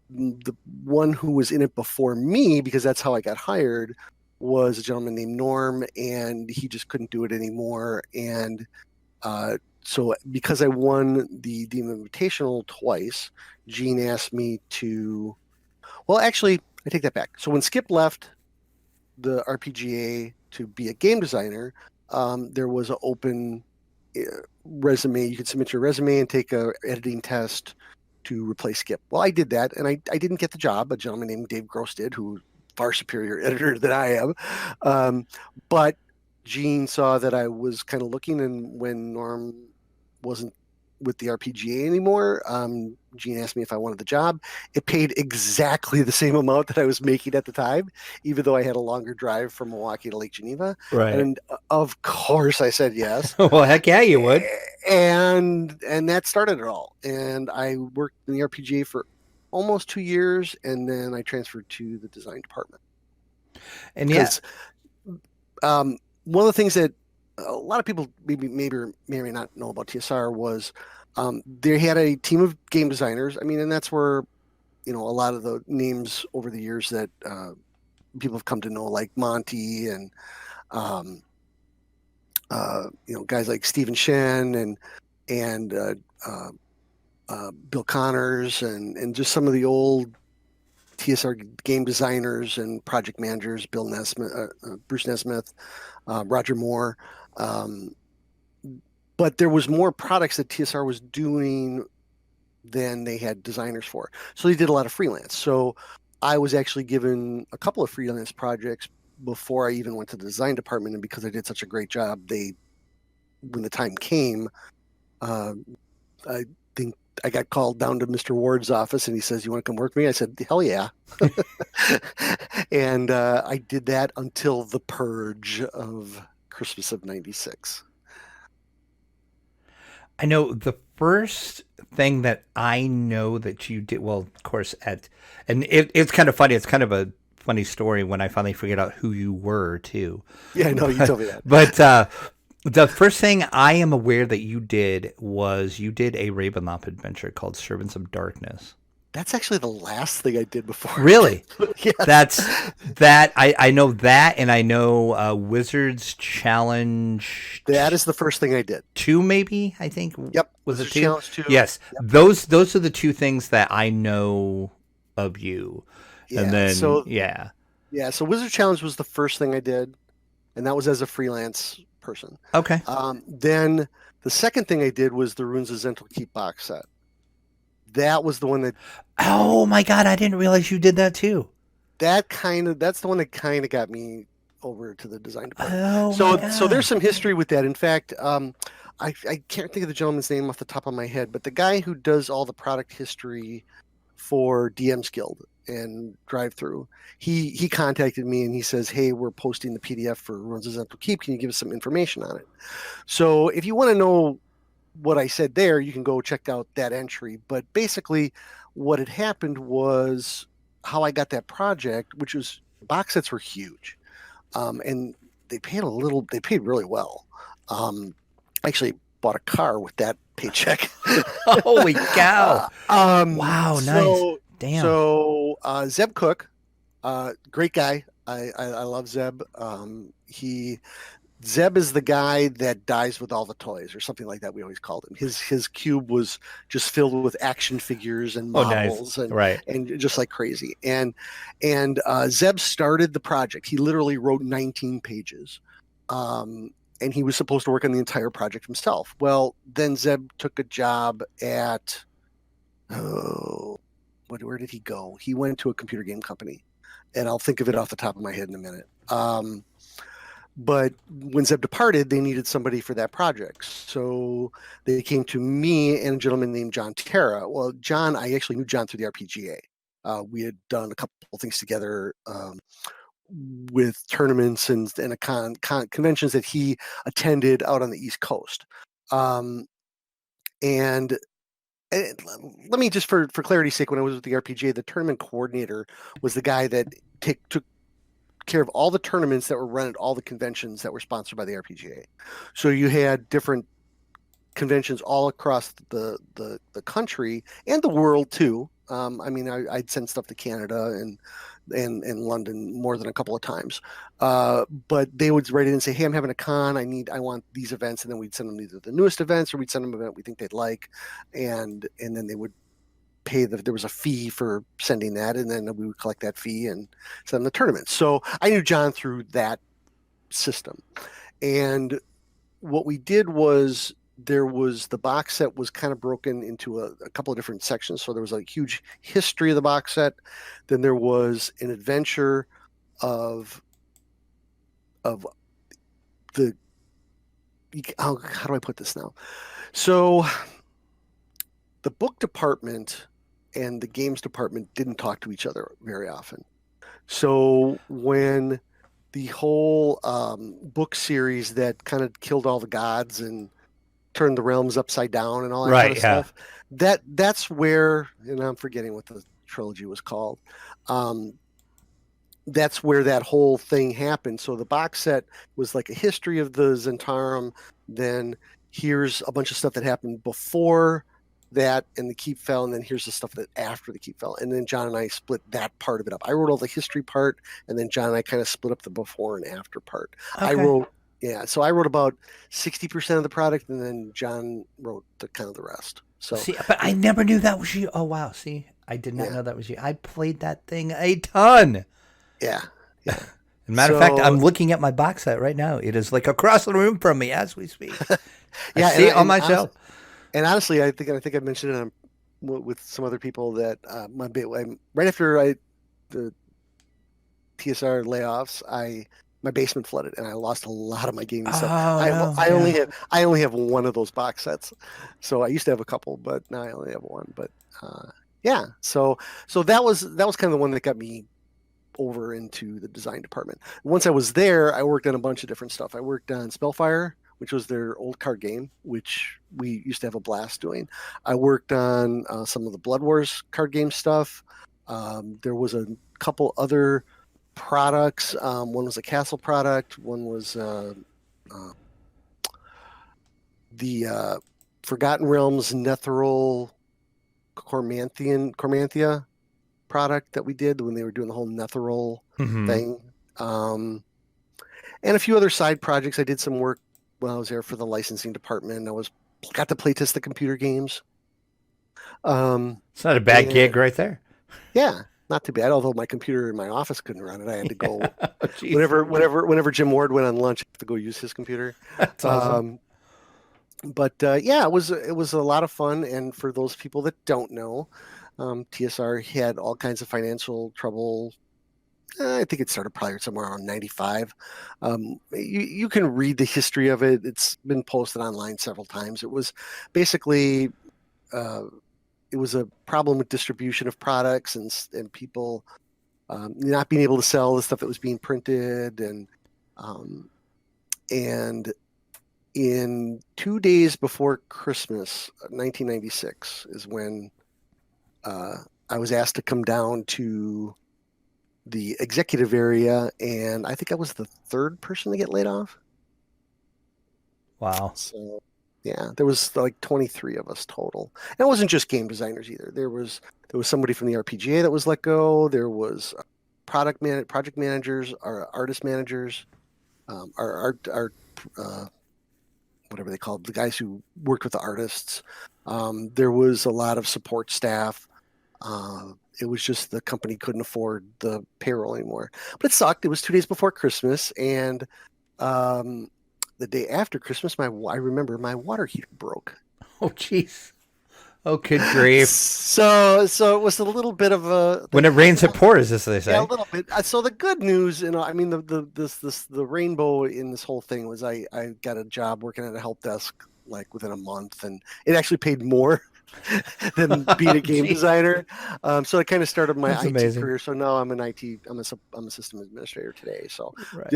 The one who was in it before me, because that's how I got hired, was a gentleman named Norm, and he just couldn't do it anymore. And so because I won the Invitational twice, Gene asked me to, well, actually, I take that back. So when Skip left the RPGA to be a game designer, there was an open resume. You could submit your resume and take a editing test to replace Skip. Well, I did that, and I didn't get the job. A gentleman named Dave Gross did, who far superior editor than I am. But Gene saw that I was kind of looking, and when Norm wasn't with the RPGA anymore, Gene asked me if I wanted the job. It paid exactly the same amount that I was making at the time, even though I had a longer drive from Milwaukee to Lake Geneva. Right. And of course I said yes. Well, heck yeah, you would. And that started it all. And I worked in the RPGA for almost 2 years, and then I transferred to the design department. And yes, one of the things that a lot of people may or may not know about TSR was they had a team of game designers. I mean, and that's where, a lot of the names over the years that people have come to know, like Monty and, guys like Stephen Shen and Bill Connors and just some of the old TSR game designers and project managers, Bill Nesmith, Bruce Nesmith, Roger Moore. But there was more products that TSR was doing than they had designers for. So they did a lot of freelance. So I was actually given a couple of freelance projects before I even went to the design department. And because I did such a great job, when the time came, I think I got called down to Mr. Ward's office, and he says, "You want to come work with me?" I said, "Hell yeah." And I did that until the purge of Christmas of '96. I know the first thing that I know that you did, well, of course, and it's kind of funny. It's kind of a funny story when I finally figured out who you were, too. Yeah, I know, you told me that. But the first thing I am aware that you did was you did a Ravenloft adventure called Servants of Darkness. That's actually the last thing I did before. Really? Yes. I know that, and I know Wizards Challenge. That is the first thing I did. 2, maybe, I think. Yep. Was Wizards it 2? Challenge 2. Yes. Yep. Those are the two things that I know of you. Yeah. And then, so Wizard Challenge was the first thing I did, and that was as a freelance person. Okay. Then the second thing I did was the Runes of Zental Keep box set. That was the one that. Oh my God! I didn't realize you did that too. That's the one that kind of got me over to the design department. Oh so there's some history with that. In fact, I can't think of the gentleman's name off the top of my head, but the guy who does all the product history for DM's Guild and Drive Through, he contacted me and he says, "Hey, we're posting the PDF for Runes of Zental Keep. Can you give us some information on it?" So if you want to know what I said there, you can go check out that entry. But basically, what had happened was how I got that project, which was box sets were huge, and they paid really well. I actually bought a car with that paycheck. Holy cow! Wow, nice. So Damn. Zeb Cook, great guy. I love Zeb. Zeb is the guy that dies with all the toys, or something like that. We always called him. His cube was just filled with action figures and Oh, nice. models, Right. and just like crazy. And Zeb started the project. He literally wrote 19 pages, and he was supposed to work on the entire project himself. Well, then Zeb took a job at where did he go? He went to a computer game company, and I'll think of it off the top of my head in a minute. But when Zeb departed, they needed somebody for that project. So they came to me and a gentleman named John Terra. Well, John, I actually knew John through the RPGA. We had done a couple of things together with tournaments and conventions that he attended out on the East Coast. And let me just, for clarity's sake, when I was with the RPGA, the tournament coordinator was the guy that took care of all the tournaments that were run at all the conventions that were sponsored by the RPGA. So you had different conventions all across the country and the world too. I mean, I'd send stuff to Canada and London more than a couple of times. But they would write in and say, "Hey, I'm having a con. I want these events," and then we'd send them either the newest events or we'd send them an event we think they'd like, and then they would pay there was a fee for sending that, and then we would collect that fee and send them the tournament. So I knew John through that system. And what we did was the box set was kind of broken into a couple of different sections. So there was a huge history of the box set. Then there was an adventure of the how do I put this now? So the book department and the games department didn't talk to each other very often. So when the whole book series that kind of killed all the gods and turned the realms upside down and all that kind of stuff, that's where, and I'm forgetting what the trilogy was called. That's where that whole thing happened. So the box set was like a history of the Zentarum. Then here's a bunch of stuff that happened before that and the keep fell, and then here's the stuff that after the keep fell, and then John and I split that part of it up. I wrote all the history part, and then John and I kind of split up the before and after part. Okay. So I wrote about 60% of the product, and then John wrote the kind of the rest. So see, but I never knew that was you. Oh wow, see, I did not know that was you. I played that thing a ton. Yeah. Matter of fact, I'm looking at my box set right now. It is like across the room from me as we speak. I see it on my shelf. And honestly, I think I mentioned it with some other people that right after the TSR layoffs, my basement flooded and I lost a lot of my gaming stuff. I only have one of those box sets. So I used to have a couple, but now I only have one. But so that was kind of the one that got me over into the design department. Once I was there, I worked on a bunch of different stuff. I worked on Spellfire, which was their old card game, which we used to have a blast doing. I worked on some of the Blood Wars card game stuff. There was a couple other products. One was a castle product. One was the Forgotten Realms Netheril Cormanthia product that we did when they were doing the whole Netheril thing. And a few other side projects. I did some work when I was there for the licensing department. Got to play test the computer games. It's not a bad gig right there. Yeah, not too bad. Although my computer in my office couldn't run it, I had to go whenever Jim Ward went on lunch, I had to go use his computer. That's awesome. But it was a lot of fun. And for those people that don't know, TSR had all kinds of financial trouble. I think it started probably somewhere around 95. You can read the history of it. It's been posted online several times. It was basically it was a problem with distribution of products and people not being able to sell the stuff that was being printed, and in 2 days before Christmas, 1996 is when I was asked to come down to the executive area, and I think I was the third person to get laid off. Wow. So Yeah, there was like 23 of us total. And it wasn't just game designers either. There was somebody from the RPGA that was let go. There was project managers, our artist managers, our art whatever they called the guys who worked with the artists. There was a lot of support staff. It was just the company couldn't afford the payroll anymore. But it sucked. It was 2 days before Christmas, and um, the day after Christmas, I remember my water heater broke. Oh, jeez. Oh, good grief. So it was a little bit of a When it rains, it well, pours, as they yeah, a say. little bit. So the good news, I mean, the rainbow in this whole thing was I got a job working at a help desk like within a month, and it actually paid more than being a game Jeez. designer. So I kind of started my That's IT amazing. career. So now I'm an IT. I'm a system administrator today. So Right.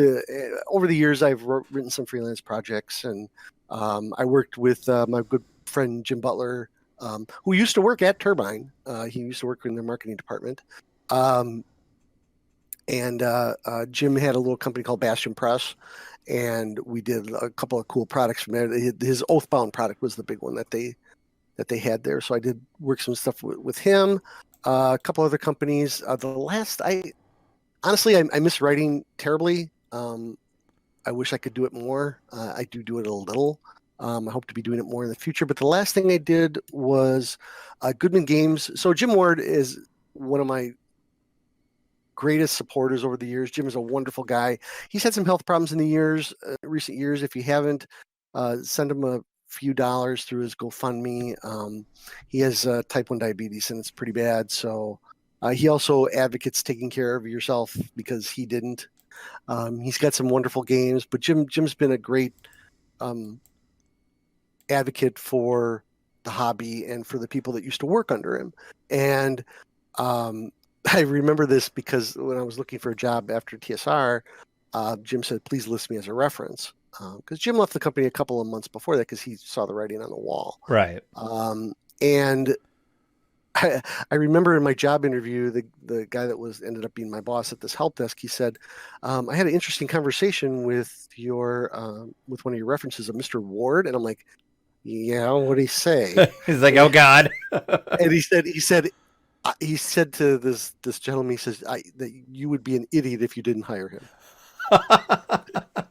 over the years, I've written some freelance projects, and I worked with my good friend Jim Butler, who used to work at Turbine. He used to work in the marketing department. Um, and Jim had a little company called Bastion Press, and we did a couple of cool products from there. His Oathbound product was the big one that they had there. So I did work some stuff with him. A couple other companies. The last I honestly I miss writing terribly. I wish I could do it more. I do it a little. I hope to be doing it more in the future. But the last thing I did was Goodman Games. So Jim Ward is one of my greatest supporters over the years. Jim is a wonderful guy. He's had some health problems in the recent years. If you haven't, send him a few dollars through his GoFundMe. He has type 1 diabetes and it's pretty bad. So he also advocates taking care of yourself because he didn't. He's got some wonderful games, but Jim's been a great um, advocate for the hobby and for the people that used to work under him. And um, I remember this because when I was looking for a job after TSR, Jim said, please list me as a reference. Because Jim left the company a couple of months before that because he saw the writing on the wall. Right. And I remember in my job interview, the guy that ended up being my boss at this help desk, he said, I had an interesting conversation with with one of your references of Mr. Ward. And I'm like, yeah, what did he say? He's like, oh, God. And he said to this gentleman, he says that you would be an idiot if you didn't hire him.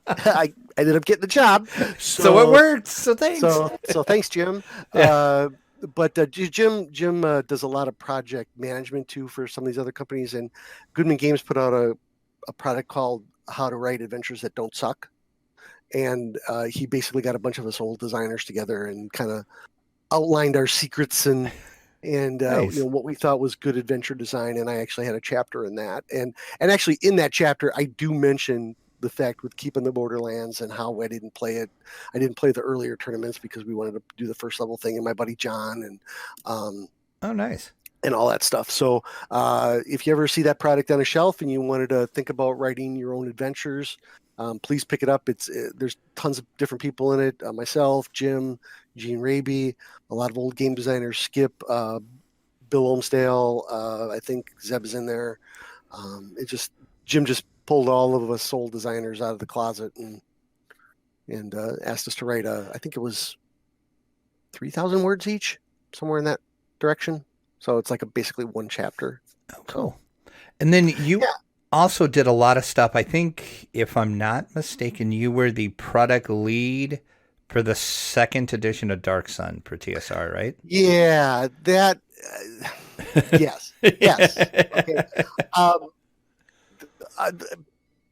I ended up getting the job, So it so worked. So thanks. so thanks, Jim. Yeah. But Jim does a lot of project management too for some of these other companies, and Goodman Games put out a product called How to Write Adventures That Don't Suck, and he basically got a bunch of us old designers together and kind of outlined our secrets and Nice. what we thought was good adventure design. And I actually had a chapter in that, and actually in that chapter I do mention the fact with Keep On The Borderlands and how I didn't play it. I didn't play the earlier tournaments because we wanted to do the first level thing, and my buddy John um, Oh, nice. and all that stuff. So if you ever see that product on a shelf and you wanted to think about writing your own adventures, please pick it up. There's tons of different people in it. Myself, Jim, Gene Raby, a lot of old game designers, Skip, Bill Olmsdale. I think Zeb is in there. Jim just pulled all of us old designers out of the closet and asked us to write I think it was 3,000 words each, somewhere in that direction. So it's like basically one chapter. Oh, So cool. And then you yeah, also did a lot of stuff. I think, if I'm not mistaken, you were the product lead for the second edition of Dark Sun for TSR, right? yeah, that. Yes, yes. Okay. Um, uh,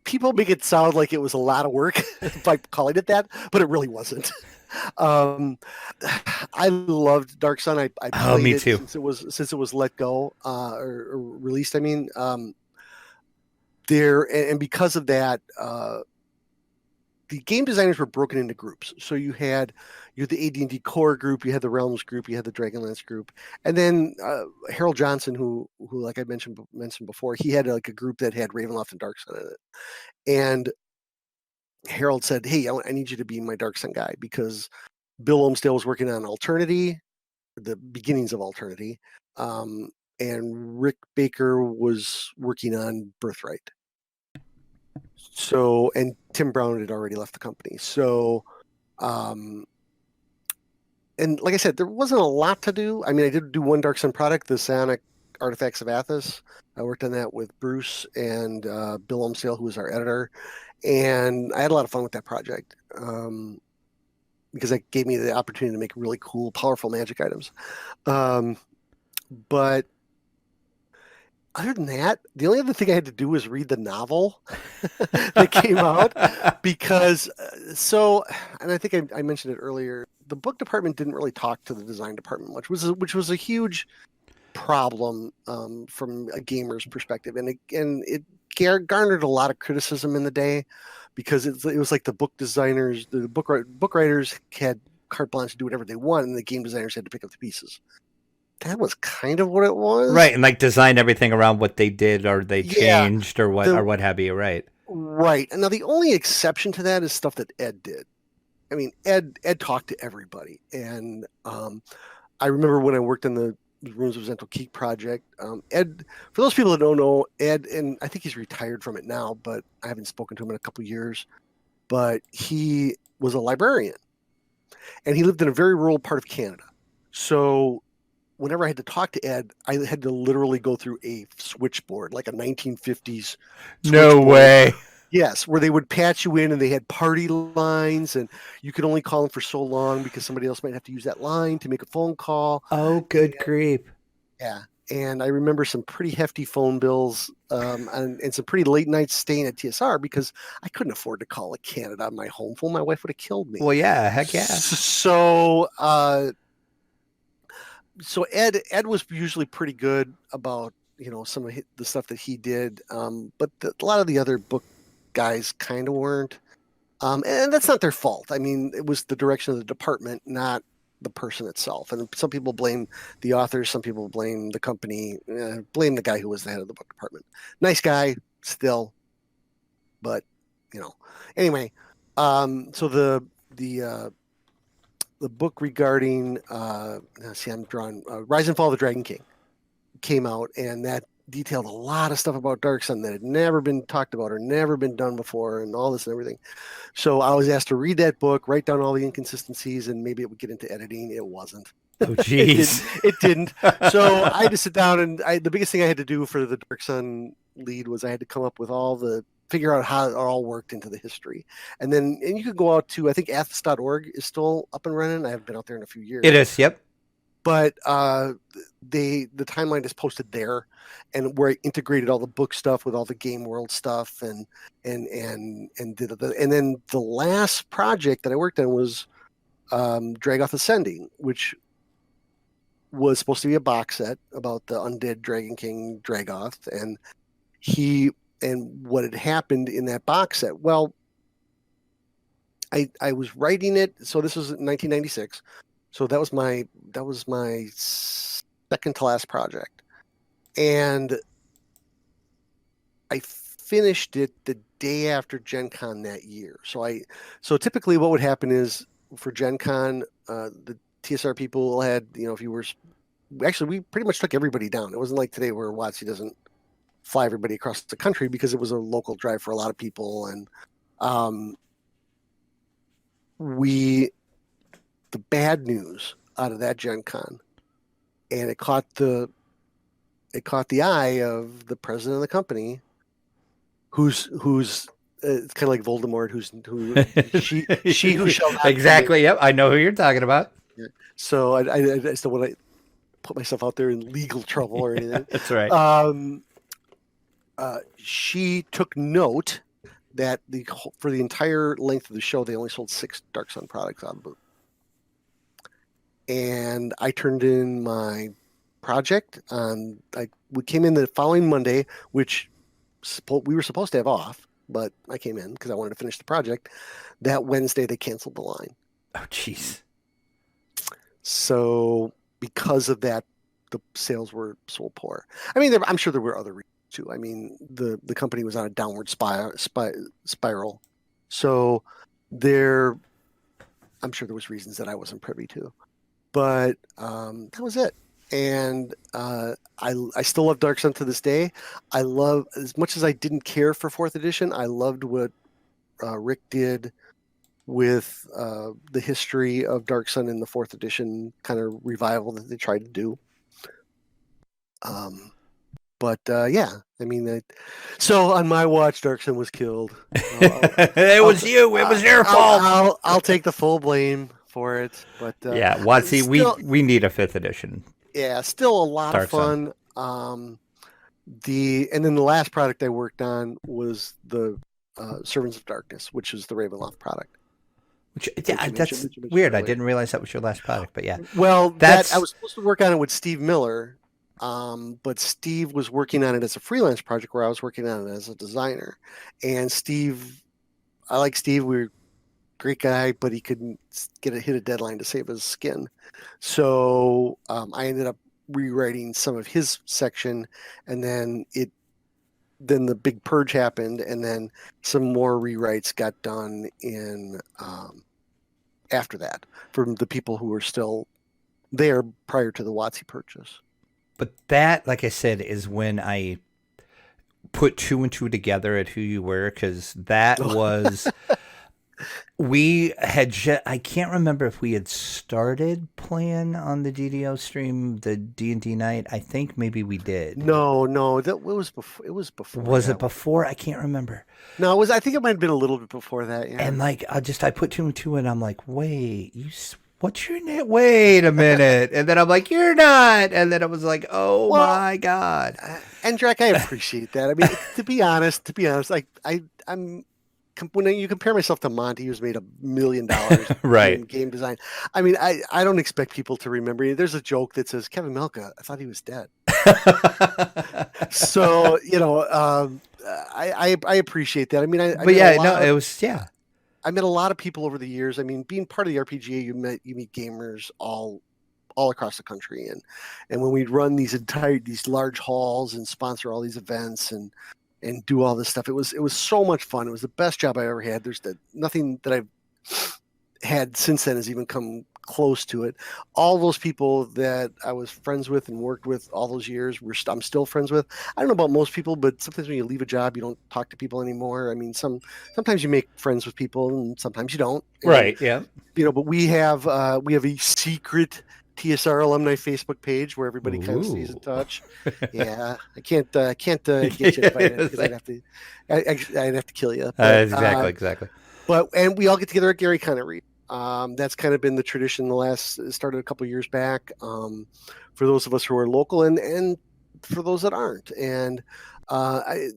People make it sound like it was a lot of work by calling it that, but it really wasn't. Um, I loved Dark Sun. I Oh, played me it too. since it was let go or released. I mean, there and because of that, the game designers were broken into groups. So you had the AD&D core group, you had the Realms group, you had the Dragonlance group, and then Harold Johnson, who like I mentioned before, he had like a group that had Ravenloft and Dark Sun in it. And Harold said, "Hey, I need you to be my Dark Sun guy because Bill Olmsdale was working on Alternity, the beginnings of Alternity, um, and Rick Baker was working on Birthright. So, and Tim Brown had already left the company. So, um, and like I said, there wasn't a lot to do. I mean, I did do one Dark Sun product, the Psionic Artifacts of Athos. I worked on that with Bruce and Bill Umsale, who was our editor, and I had a lot of fun with that project because that gave me the opportunity to make really cool, powerful magic items. But other than that, the only other thing I had to do was read the novel that came out because and I think I mentioned it earlier, the book department didn't really talk to the design department much, which was a huge problem from a gamer's perspective, and it garnered a lot of criticism in the day because it was like the book designers, the book writers had carte blanche to do whatever they want, and the game designers had to pick up the pieces. That was kind of what it was. Right, and like design everything around what they did or they Yeah, changed or what have you, right? right. And now the only exception to that is stuff that Ed did. I mean, Ed talked to everybody, and I remember when I worked in the Ruins of Zental Keep project. Ed, for those people that don't know, Ed, and I think he's retired from it now, but I haven't spoken to him in a couple of years. But he was a librarian, and he lived in a very rural part of Canada. So whenever I had to talk to Ed, I had to literally go through a switchboard, like a 1950s No switchboard. way. Yes, where they would patch you in and they had party lines and you could only call them for so long because somebody else might have to use that line to make a phone call. Oh, good grief. Yeah. And I remember some pretty hefty phone bills and some pretty late nights staying at TSR because I couldn't afford to call Canada on my home phone. My wife would have killed me. Well, yeah, heck yeah. So Ed was usually pretty good about some of the stuff that he did, but a lot of the other book guys kind of weren't, and that's not their fault. I mean, it was the direction of the department, not the person itself. And some people blame the authors, some people blame the company, blame the guy who was the head of the book department. Nice guy still, but anyway. So the book regarding I'm drawing Rise and Fall of the Dragon King came out, and that detailed a lot of stuff about Dark Sun that had never been talked about or never been done before, and all this and everything. So I was asked to read that book, write down all the inconsistencies, and maybe it would get into editing. It wasn't. Oh, jeez. It didn't. So I had to sit down, and the biggest thing I had to do for the Dark Sun lead was I had to come up with figure out how it all worked into the history. And you could go out to, I think athos.org is still up and running. I haven't been out there in a few years. It is, yep. But the timeline is posted there, and where I integrated all the book stuff with all the game world stuff, and then the last project that I worked on was Dragoth Ascending, which was supposed to be a box set about the undead Dragon King Dragoth, and what had happened in that box set. Well, I was writing it, so this was in 1996. So that was my second to last project, and I finished it the day after Gen Con that year. So typically what would happen is for Gen Con, the TSR people had, if you were, actually we pretty much took everybody down. It wasn't like today where WotC doesn't fly everybody across the country, because it was a local drive for a lot of people, and the bad news out of that Gen Con, and it caught the eye of the president of the company, who's it's kind of like Voldemort, she who shall not exactly. Yep, I know who you're talking about. Yeah. So I still want to put myself out there in legal trouble or anything. That's right. She took note that for the entire length of the show, they only sold 6 Dark Sun products out of the booth. And I turned in my project we came in the following Monday, which we were supposed to have off, but I came in because I wanted to finish the project. That Wednesday, they canceled the line. Oh, jeez. So because of that, the sales were so poor. I mean, I'm sure there were other reasons too. I mean, the company was on a downward spiral. So I'm sure there was reasons that I wasn't privy to. But that was it. And I still love Dark Sun to this day. I love, as much as I didn't care for 4th edition, I loved what Rick did with the history of Dark Sun in the 4th edition kind of revival that they tried to do. But yeah, I mean, so on my watch, Dark Sun was killed. It was you. It was your fault. I'll take the full blame for it. But yeah, Watsy, still, we need a 5th edition. Yeah, still a lot Dark of fun. And then the last product I worked on was the Servants of Darkness, which is the Ravenloft product. That's weird. I didn't realize that was your last product, but yeah. Well, I was supposed to work on it with Steve Miller, but Steve was working on it as a freelance project where I was working on it as a designer. And Steve, I like Steve. We were a great guy, but he couldn't hit a deadline to save his skin. So I ended up rewriting some of his section, and then the big purge happened, and then some more rewrites got done in after that from the people who were still there prior to the WotC purchase. But that, like I said, is when I put 2 and 2 together at who you were, because that was we had I can't remember if we had started playing on the DDO stream the D&D night. I think maybe we did. No, it was before. Was it before? I can't remember. No, it was. I think it might have been a little bit before that. Yeah. And like I put 2 and 2, and I'm like, wait, what's your name? Wait a minute. And then I'm like, you're not. And then I was like, oh my God. And Drac, I appreciate that. I mean, to be honest, like I'm. When you compare myself to Monty, who's made $1 million right. in game design, I mean, I don't expect people to remember. There's a joke that says, Kevin Melka, I thought he was dead. So, I appreciate that. I mean, it was, yeah. I met a lot of people over the years. I mean, being part of the RPGA, you meet gamers all across the country. And when we'd run these large halls and sponsor all these events and do all this stuff, it was so much fun. It was the best job I ever had. There's nothing that I've had since then has even come close to it. All those people that I was friends with and worked with all those years, I'm still friends with. I don't know about most people, but sometimes when you leave a job, you don't talk to people anymore. I mean, sometimes you make friends with people and sometimes you don't. Right. Yeah. But we have a secret TSR alumni Facebook page where everybody kind of stays in touch. Yeah, I can't get you invited because I'd have to kill you. But, exactly. And we all get together at Gary Connery. That's kind of been the tradition. Started a couple of years back. For those of us who are local and for those that aren't, and the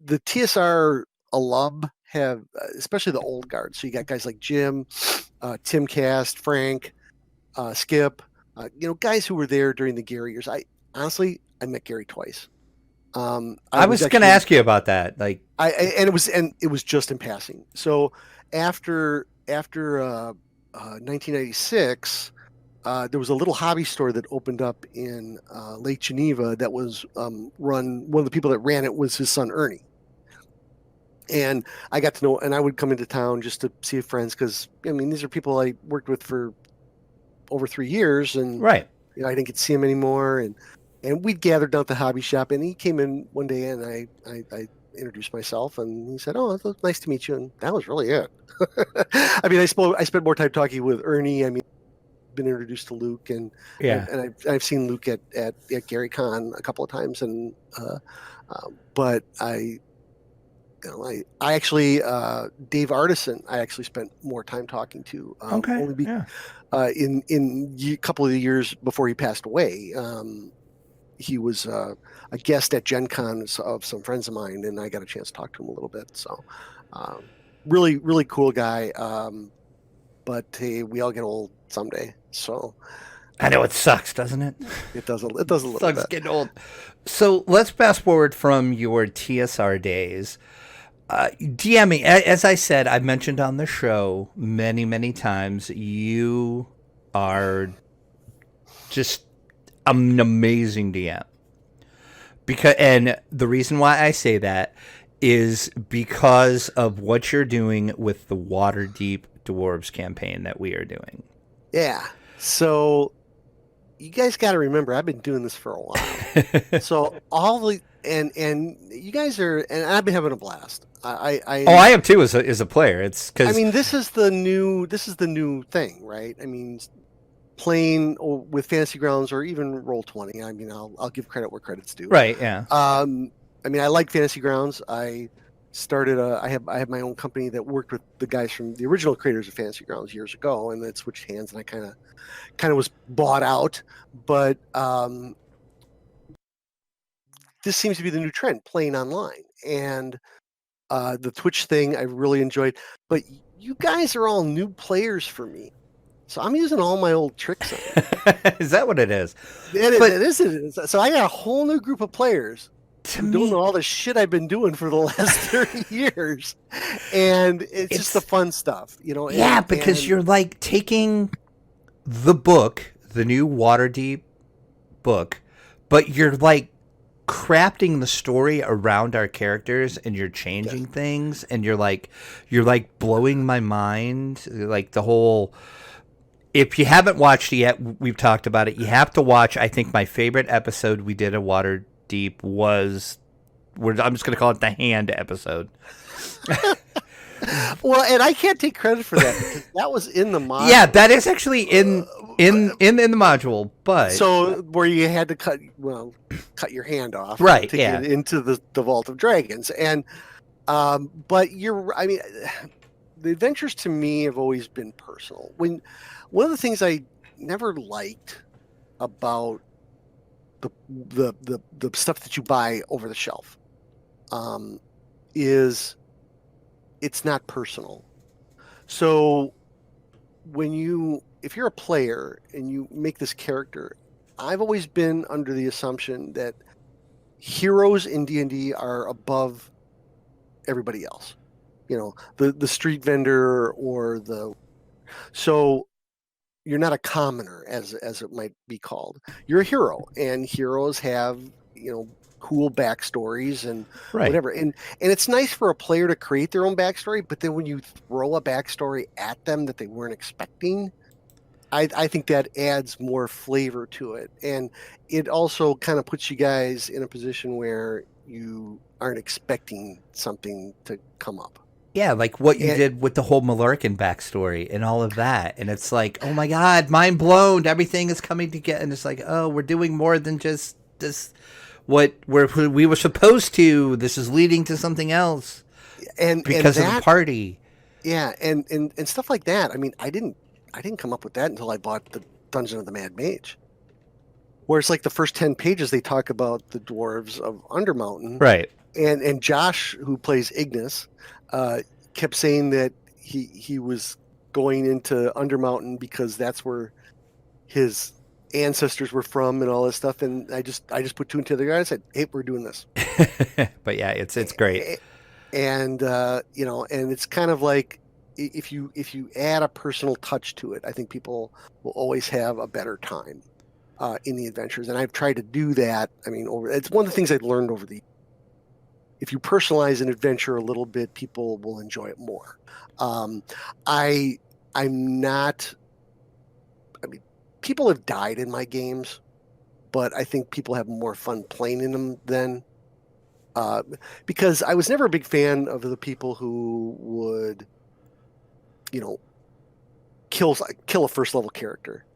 TSR alum have, especially the old guard. So you got guys like Jim, Tim Cast, Frank. Skip, guys who were there during the Gary years. I met Gary twice. I was going to ask you about that. Like, it was just in passing. So after 1996, there was a little hobby store that opened up in Lake Geneva that was run. One of the people that ran it was his son Ernie. And I got to know, and I would come into town just to see friends because these are people I worked with for over 3 years, and right. I didn't get to see him anymore, and we'd gathered down at the hobby shop, and he came in one day, and I introduced myself, and he said, "Oh, it was nice to meet you," and that was really it. I mean, I spent more time talking with Ernie. I mean, been introduced to Luke, and I've seen Luke at Gary Con a couple of times, and but I actually Dave Artisan I actually spent more time talking to. In a couple of the years before he passed away, he was a guest at Gen Con of some friends of mine, and I got a chance to talk to him a little bit. So really, really cool guy. But hey, we all get old someday. So I know it sucks, doesn't it? It does a little bit. Sucks getting old. So let's fast forward from your TSR days. DMing, as I said, I've mentioned on the show many, many times, you are just an amazing DM. And the reason why I say that is because of what you're doing with the Waterdeep Dwarves campaign that we are doing. Yeah. So you guys got to remember, I've been doing this for a while. So all the and you guys are, and I've been having a blast. Oh, I am too as a player. It's I because mean, this is the new thing, right? I mean, playing with Fantasy Grounds or even Roll20. I mean, I'll give credit where credit's due. right, yeah, I mean, I like Fantasy Grounds. I have my own company that worked with the guys from the original creators of Fantasy Grounds years ago, and it switched hands, and I kind of was bought out. But this seems to be the new trend, playing online, and the Twitch thing I really enjoyed. But you guys are all new players for me, so I'm using all my old tricks on it. is that what it is? It But is. So I got a whole new group of players to who don't me, know all the shit I've been doing for the last 30 years. And it's just the fun stuff, yeah, because you're like taking the book, the new Waterdeep book, but you're like crafting the story around our characters, and you're changing things, and you're like blowing my mind, like the whole. If you haven't watched it yet, we've talked about it. You have to watch. I think my favorite episode we did of Waterdeep was, I'm just going to call it the hand episode. Well, and I can't take credit for that because that was in the module. Yeah, that is actually in the module, but So where you had to cut your hand off, Right, to yeah. get into the Vault of Dragons, and but I mean, the adventures to me have always been personal. One of the things I never liked about the stuff that you buy over the shelf is it's not personal. So if you're a player and you make this character, I've always been under the assumption that heroes in D&D are above everybody else. The street vendor so you're not a commoner as it might be called. You're a hero, and heroes have, cool backstories and right. whatever. And it's nice for a player to create their own backstory, but then when you throw a backstory at them that they weren't expecting, I think that adds more flavor to it. And it also kind of puts you guys in a position where you aren't expecting something to come up. Yeah, like what you did with the whole Malarkin backstory and all of that. And it's like, oh my God, mind blown. Everything is coming together. And it's like, oh, we're doing more than just this, what we were supposed to. This is leading to something else. Because of the party. Yeah, and stuff like that. I mean, I didn't come up with that until I bought the Dungeon of the Mad Mage. Where it's like the first 10 pages they talk about the dwarves of Undermountain. Right. And Josh, who plays Ignis, kept saying that he was going into Undermountain because that's where his ancestors were from and all this stuff. And I just put two and two together. I said, "Hey, we're doing this." But yeah, it's great. And and it's kind of like if you add a personal touch to it, I think people will always have a better time in the adventures. And I've tried to do that. I mean, it's one of the things I've learned over the. If you personalize an adventure a little bit, people will enjoy it more. I'm not. I mean, people have died in my games, but I think people have more fun playing in them than. Because I was never a big fan of the people who would, kill a first level character.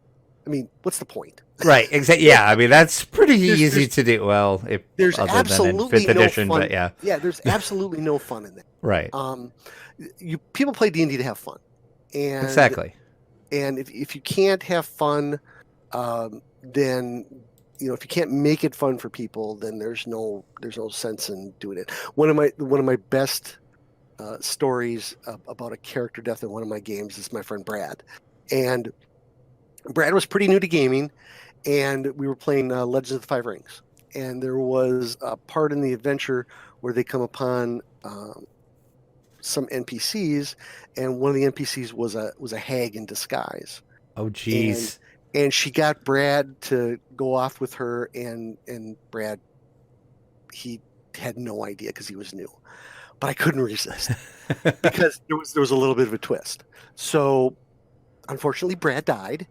I mean, what's the point? Right. Exactly. Yeah. I mean, that's pretty easy to do. Well, there's absolutely no fun. But yeah. Yeah. There's absolutely no fun in that. Right. People play D&D to have fun, and exactly. And if you can't have fun, then if you can't make it fun for people, then there's no sense in doing it. One of my best stories about a character death in one of my games is my friend Brad, and Brad was pretty new to gaming, and we were playing Legends of the Five Rings, and there was a part in the adventure where they come upon some NPCs, and one of the NPCs was a hag in disguise. Oh, geez. And she got Brad to go off with her, and Brad, he had no idea because he was new, but I couldn't resist because there was a little bit of a twist. So, unfortunately, Brad died,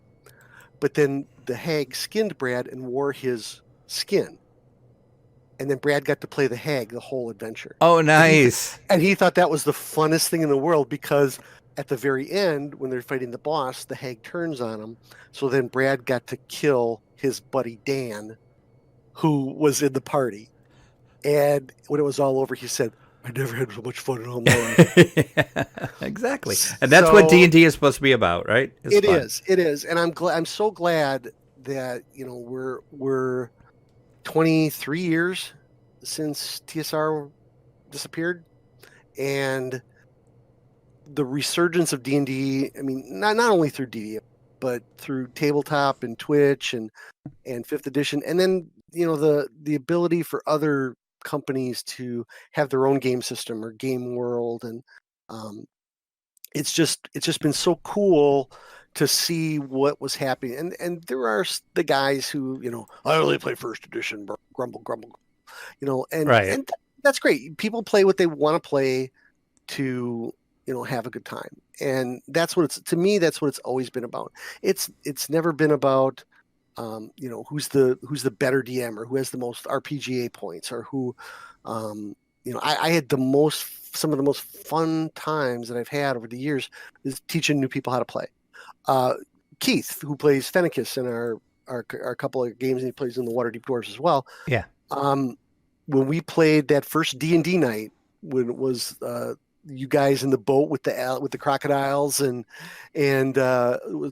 but then the hag skinned Brad and wore his skin. And then Brad got to play the hag the whole adventure. Oh, nice. And he thought that was the funnest thing in the world, because at the very end, when they're fighting the boss, the hag turns on him. So then Brad got to kill his buddy Dan, who was in the party. And when it was all over, he said, "I never had so much fun in all my life." Yeah, exactly. And that's what D&D is supposed to be about, right? It is. And I'm so glad that, we're 23 years since TSR disappeared, and the resurgence of D&D, I mean, not only through DDO, but through tabletop and Twitch and 5th edition, and then the ability for other companies to have their own game system or game world, and it's just been so cool to see what was happening. And there are the guys who, I only play 1st edition, grumble, and Right. and that's great. People play what they want to play to have a good time, and that's what that's what it's always been about. It's never been about who's the better DM, or who has the most RPGA points, or who I had some of the most fun times that I've had over the years is teaching new people how to play. Keith, who plays Fennekus in our couple of games, and he plays in the Waterdeep Dwarves as well. Yeah. When we played that first D&D night, when it was you guys in the boat with the crocodiles and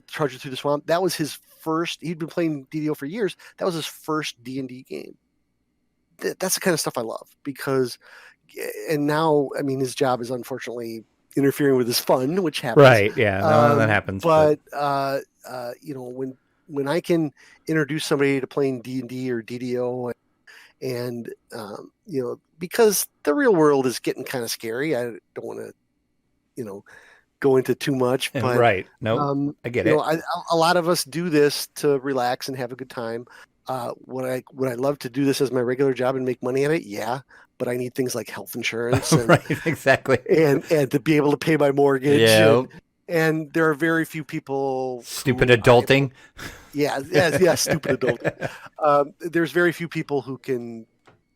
charging through the swamp, that was his first. He'd been playing DDO for years. That was his first D&D game. That's the kind of stuff I love, because, and now, I mean, his job is unfortunately interfering with his fun, which happens. Right. Yeah. No, that happens. But when I can introduce somebody to playing D&D or DDO, and because the real world is getting kind of scary. I don't want to, go into too much, but right. No, I get it. A lot of us do this to relax and have a good time. Would I love to do this as my regular job and make money at it? Yeah, but I need things like health insurance, and, right? Exactly. and to be able to pay my mortgage. Yeah. And there are very few people. Stupid adulting. Yeah, stupid adulting. There's very few people who can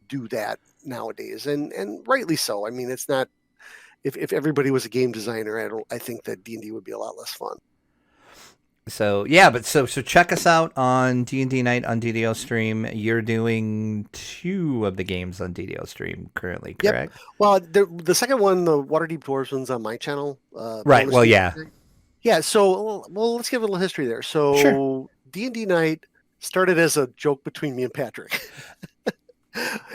do that nowadays, and rightly so. I mean, it's not. If everybody was a game designer, I think that D&D would be a lot less fun. So yeah, but so check us out on D&D Night on DDO Stream. You're doing 2 of the games on DDO Stream currently, correct? Yep. Well, the second one, the Waterdeep Dwarves one's on my channel. Right. Well, yeah. Yeah. So, let's give a little history there. So, sure. D&D Night started as a joke between me and Patrick.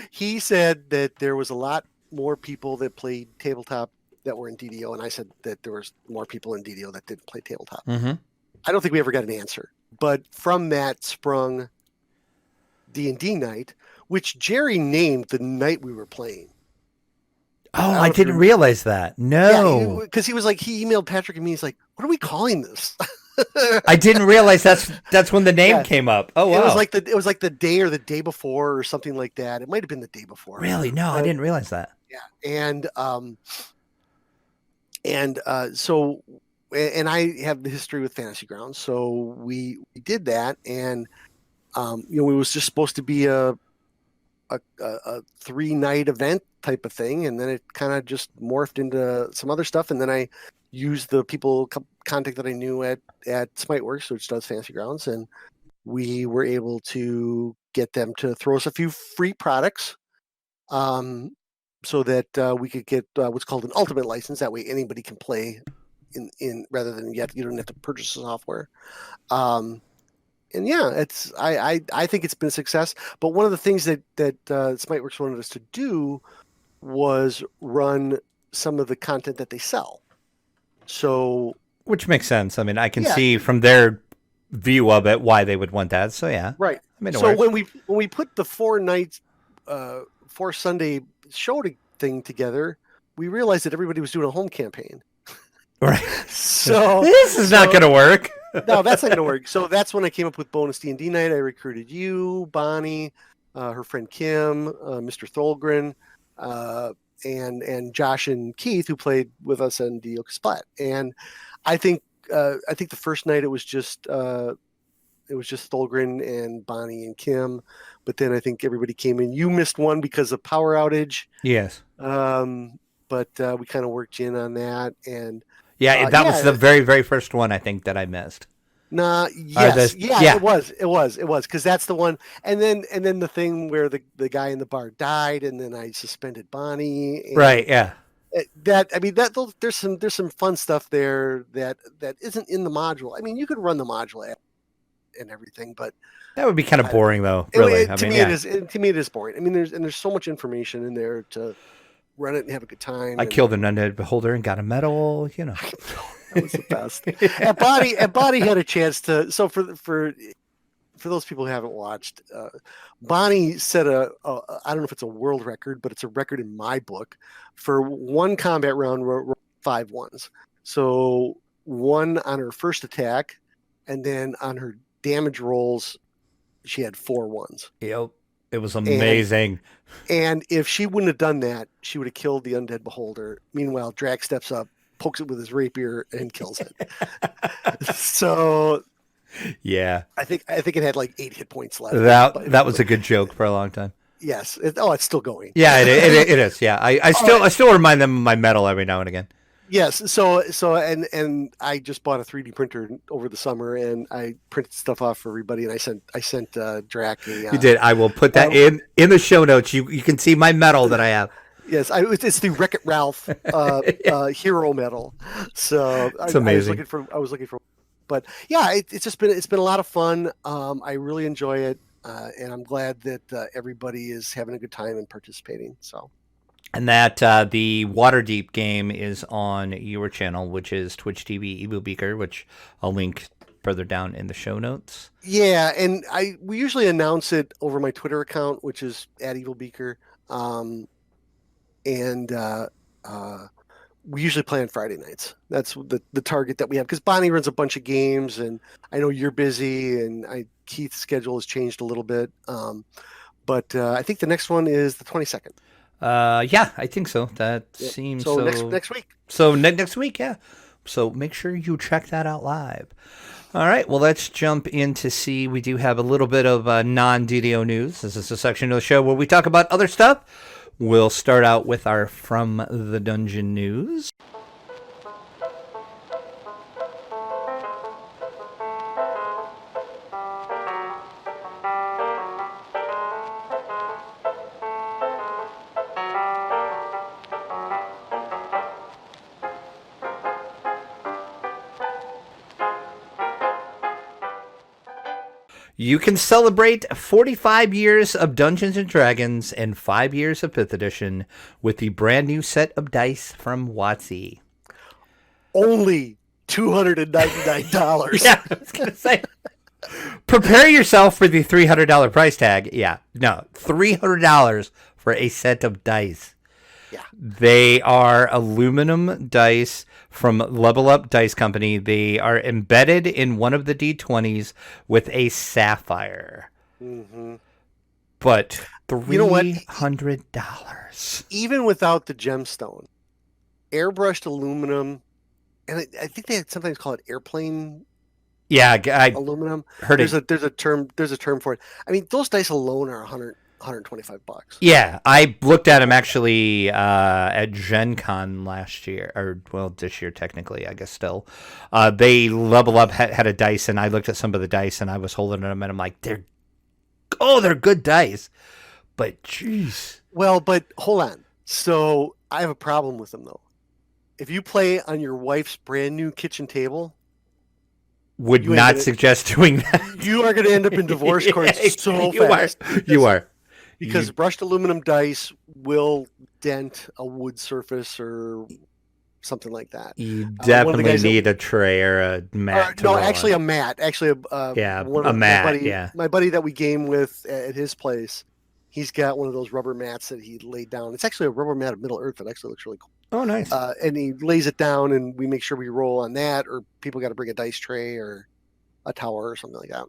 He said that there was a lot more people that played tabletop that were in DDO, and I said that there was more people in DDO that didn't play tabletop. Mm-hmm. I don't think we ever got an answer, but from that sprung D&D Night, which Jerry named the night we were playing. Oh, I didn't realize that. No, because he emailed Patrick and me. He's like, "What are we calling this?" I didn't realize that's when the name came up. Oh, wow. It was like the day or the day before or something like that. It might have been the day before. Really? No, I didn't realize that. Yeah, so. And I have the history with Fantasy Grounds, so we did that, and it was just supposed to be a 3-night event type of thing, and then it kind of just morphed into some other stuff, and then I used the people contact that I knew at Smiteworks, which does Fantasy Grounds, and we were able to get them to throw us a few free products, so that we could get what's called an ultimate license. That way, anybody can play. In rather than you don't have to purchase the software, and yeah, it's I think it's been a success. But one of the things that Smiteworks wanted us to do was run some of the content that they sell. So, which makes sense. I mean, I can see from their view of it why they would want that. So yeah, right. So when we put the 4 Sunday show thing together, we realized that everybody was doing a home campaign. Right. So this is not going to work. No, that's not going to work. So that's when I came up with Bonus D&D Night. I recruited you, Bonnie, her friend Kim, Mr. Tholgren, and Josh and Keith, who played with us in DDO Splat. And I think the first night it was just It was just Thulgrin and Bonnie and Kim, but then I think everybody came in. You missed one because of power outage. Yes. But we kind of worked you in on that, and Yeah, that was the very, very first one I think that I missed. Yes, it was, because that's the one, and then the thing where the guy in the bar died, and then I suspended Bonnie. And right. Yeah. There's some fun stuff there that isn't in the module. I mean, you could run the module app and everything, but that would be kind of boring, though. Really, to me it is boring. I mean, there's so much information in there to run it and have a good time. I killed an undead beholder and got a medal. You know, that was the best. and Bonnie had a chance to. So for those people who haven't watched, Bonnie set I don't know if it's a world record, but it's a record in my book for one combat round 5 ones. So one on her first attack, and then on her damage rolls, she had 4 ones. Yep. It was amazing. And if she wouldn't have done that, she would have killed the undead beholder. Meanwhile, Drac steps up, pokes it with his rapier, and kills it. So yeah, I think it had like 8 hit points left. That was a good joke for a long time. Yes. It's still going. Yeah, it is. Yeah, I still remind them of my medal every now and again. Yes. So and I just bought a 3D printer over the summer, and I printed stuff off for everybody, and I sent Drac a. You did. I will put that in the show notes. You can see my medal that I have. Yes, it's the Wreck-It Ralph hero medal. So it's amazing. I was looking for, but yeah, it's been a lot of fun. I really enjoy it, and I'm glad that everybody is having a good time and participating. So. And that the Waterdeep game is on your channel, which is Twitch TV EvilBeeker, which I'll link further down in the show notes. Yeah, and we usually announce it over my Twitter account, which is @EvilBeeker. And we usually play on Friday nights. That's the target that we have, because Bonnie runs a bunch of games, and I know you're busy, and Keith's schedule has changed a little bit. But I think the next one is the 22nd. Yeah, I think so. That seems so. Next week. So next week, yeah. So make sure you check that out live. All right, well, let's jump in to see. We do have a little bit of non-DDO news. This is a section of the show where we talk about other stuff. We'll start out with our From the Dungeon news. You can celebrate 45 years of Dungeons & Dragons and 5 years of 5th edition with the brand new set of dice from WotC. Only $299. Yeah, I was going to say. Prepare yourself for the $300 price tag. Yeah, no, $300 for a set of dice. Yeah. They are aluminum dice from Level Up Dice Company. They are embedded in one of the D20s with a sapphire. Mm-hmm. But $300. Even without the gemstone, airbrushed aluminum, and I think they sometimes call it airplane. Yeah, aluminum. Heard there's a term for it. I mean, those dice alone are $125. Yeah, I looked at them actually at Gen Con last year, or well, this year technically, I guess still. They Level Up had a dice, and I looked at some of the dice, and I was holding them, and I'm like, they're good dice, but jeez. Well, but hold on. So I have a problem with them though. If you play on your wife's brand new kitchen table, would not suggest doing that. You are going to end up in divorce courts so fast. You are. Because brushed aluminum dice will dent a wood surface or something like that. You definitely need a tray or a mat. A mat. Actually, a mat. My buddy that we game with at his place, he's got one of those rubber mats that he laid down. It's actually a rubber mat of Middle Earth that actually looks really cool. Oh, nice. And he lays it down, and we make sure we roll on that, or people got to bring a dice tray or a tower or something like that.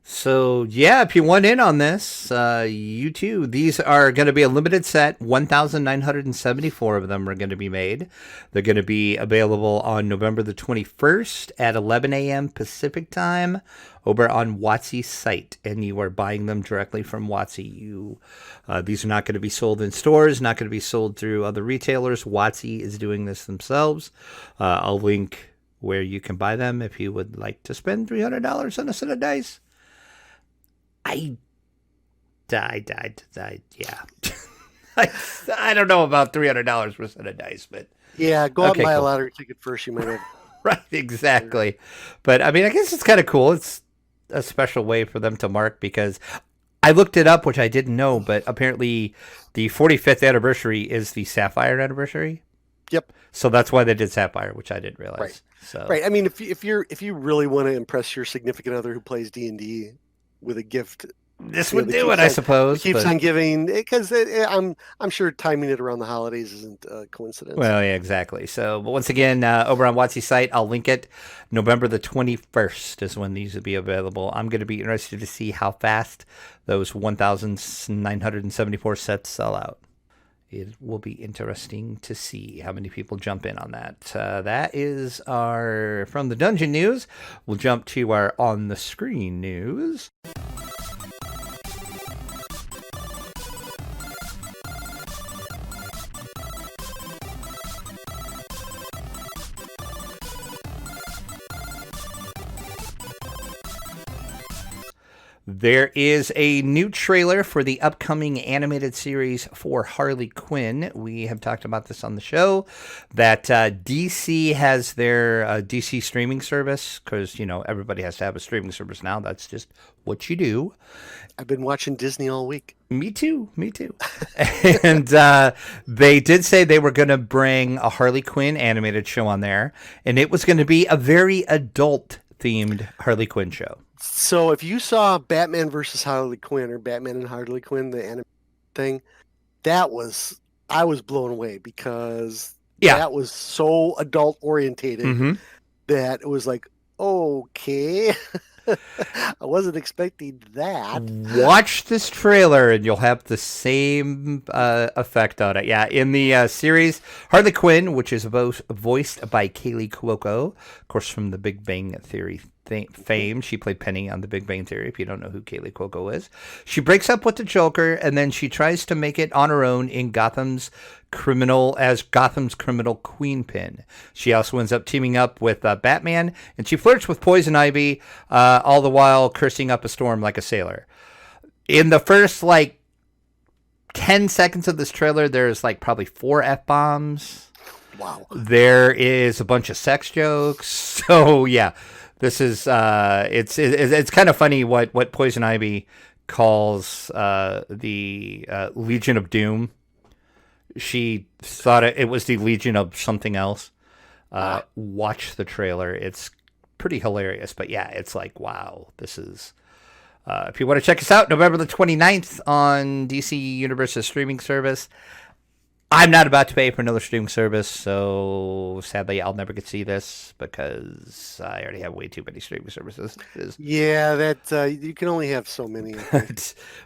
So, yeah, if you want in on this, you too. These are going to be a limited set. 1,974 of them are going to be made. They're going to be available on November the 21st at 11 a.m. Pacific time over on WotC's site. And you are buying them directly from WotC. These are not going to be sold in stores, not going to be sold through other retailers. WotC is doing this themselves. I'll link where you can buy them if you would like to spend $300 on a set of dice. I yeah. I don't know about $300 for a set of dice, but Yeah, go out Okay, and buy a cool. lottery ticket first. You might have. right, exactly. But I mean, I guess it's kind of cool. It's a special way for them to mark because I looked it up, which I didn't know, but apparently the 45th anniversary is the Sapphire anniversary. Yep. So that's why they did Sapphire, which I didn't realize. Right. So Right. I mean, if you really want to impress your significant other who plays D&D with a gift, this you know, would that do it, keeps I on- suppose. keeps but- on giving, because I'm sure timing it around the holidays isn't a coincidence. Well, yeah, exactly. So, but once again, over on WotC's site, I'll link it. November the 21st is when these will be available. I'm going to be interested to see how fast those 1,974 sets sell out. It will be interesting to see how many people jump in on that. That is our From the Dungeon news. We'll jump to our On the Screen news. There is a new trailer for the upcoming animated series for Harley Quinn. We have talked about this on the show, that DC has their DC streaming service, because, you know, everybody has to have a streaming service now. That's just what you do. I've been watching Disney all week. Me too. And they did say they were going to bring a Harley Quinn animated show on there, and it was going to be a very adult-themed Harley Quinn show. So if you saw Batman versus Harley Quinn or Batman and Harley Quinn, the anime thing, I was blown away because that was so adult orientated that it was like, okay, I wasn't expecting that. Watch this trailer and you'll have the same effect on it. Yeah, in the series, Harley Quinn, which is voiced by Kaylee Cuoco, of course, from the Big Bang Theory fame. She played Penny on the Big Bang Theory, if you don't know who Kaylee Cuoco is. She breaks up with the Joker, and then she tries to make it on her own in Gotham's criminal queenpin. She also ends up teaming up with Batman, and she flirts with Poison Ivy, all the while cursing up a storm like a sailor. In the first, 10 seconds of this trailer, there's, probably 4 F-bombs. Wow. There is a bunch of sex jokes. So, yeah. This is it's kind of funny what Poison Ivy calls the Legion of Doom. She thought it was the Legion of something else. Watch the trailer; it's pretty hilarious. But yeah, it's like, wow, this is. If you want to check us out, November the 29th on DC Universe's streaming service. I'm not about to pay for another streaming service, so sadly I'll never get to see this because I already have way too many streaming services. Yeah, that you can only have so many.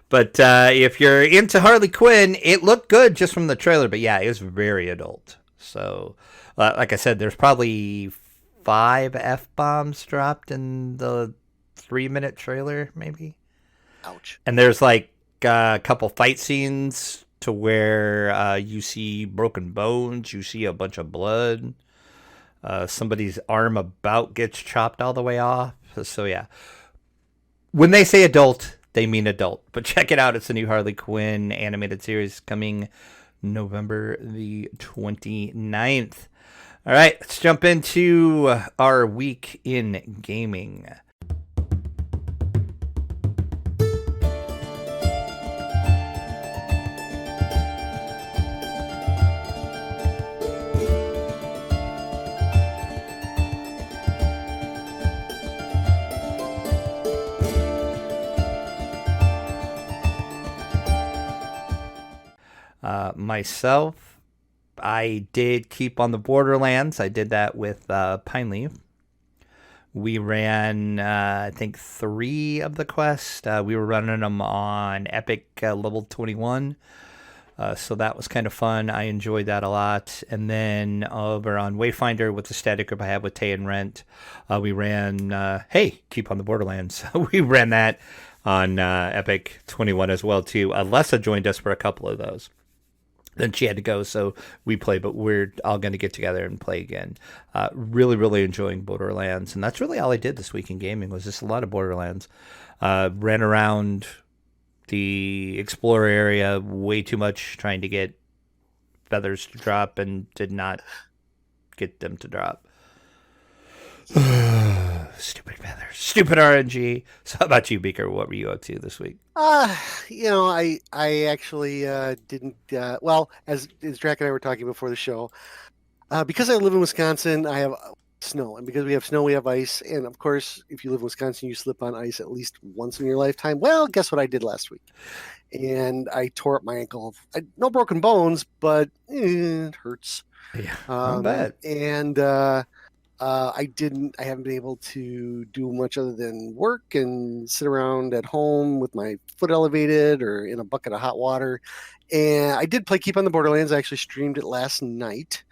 But if you're into Harley Quinn, it looked good just from the trailer, but yeah, it was very adult. So, like I said, there's probably 5 F-bombs dropped in the 3-minute trailer, maybe. Ouch. And there's a couple fight scenes to where you see broken bones, you see a bunch of blood, somebody's arm about gets chopped all the way off. So yeah, when they say adult, they mean adult. But check it out; it's a new Harley Quinn animated series coming November the 29th. All right, let's jump into our week in gaming. Myself, I did Keep on the Borderlands. I did that with Pine Leaf. We ran, I think, 3 of the quests. We were running them on Epic level 21. So that was kind of fun. I enjoyed that a lot. And then over on Wayfinder with the static group I have with Tay and Rent, we ran, Keep on the Borderlands. We ran that on Epic 21 as well, too. Alessa joined us for a couple of those. Then she had to go, so we played, but we're all going to get together and play again. Really, really enjoying Borderlands. And that's really all I did this week in gaming, was just a lot of Borderlands. Ran around the Explorer area way too much trying to get feathers to drop and did not get them to drop. Stupid feathers. Stupid RNG. So how about you, Beaker? What were you up to this week? I actually didn't. Well, as Drac and I were talking before the show, because I live in Wisconsin, I have snow, and because we have snow, we have ice. And of course, if you live in Wisconsin, you slip on ice at least once in your lifetime. Well, guess what I did last week? And I tore up my ankle. No broken bones, but it hurts. Yeah, not bad. And I haven't been able to do much other than work and sit around at home with my foot elevated or in a bucket of hot water. And I did play Keep on the Borderlands. I actually streamed it last night.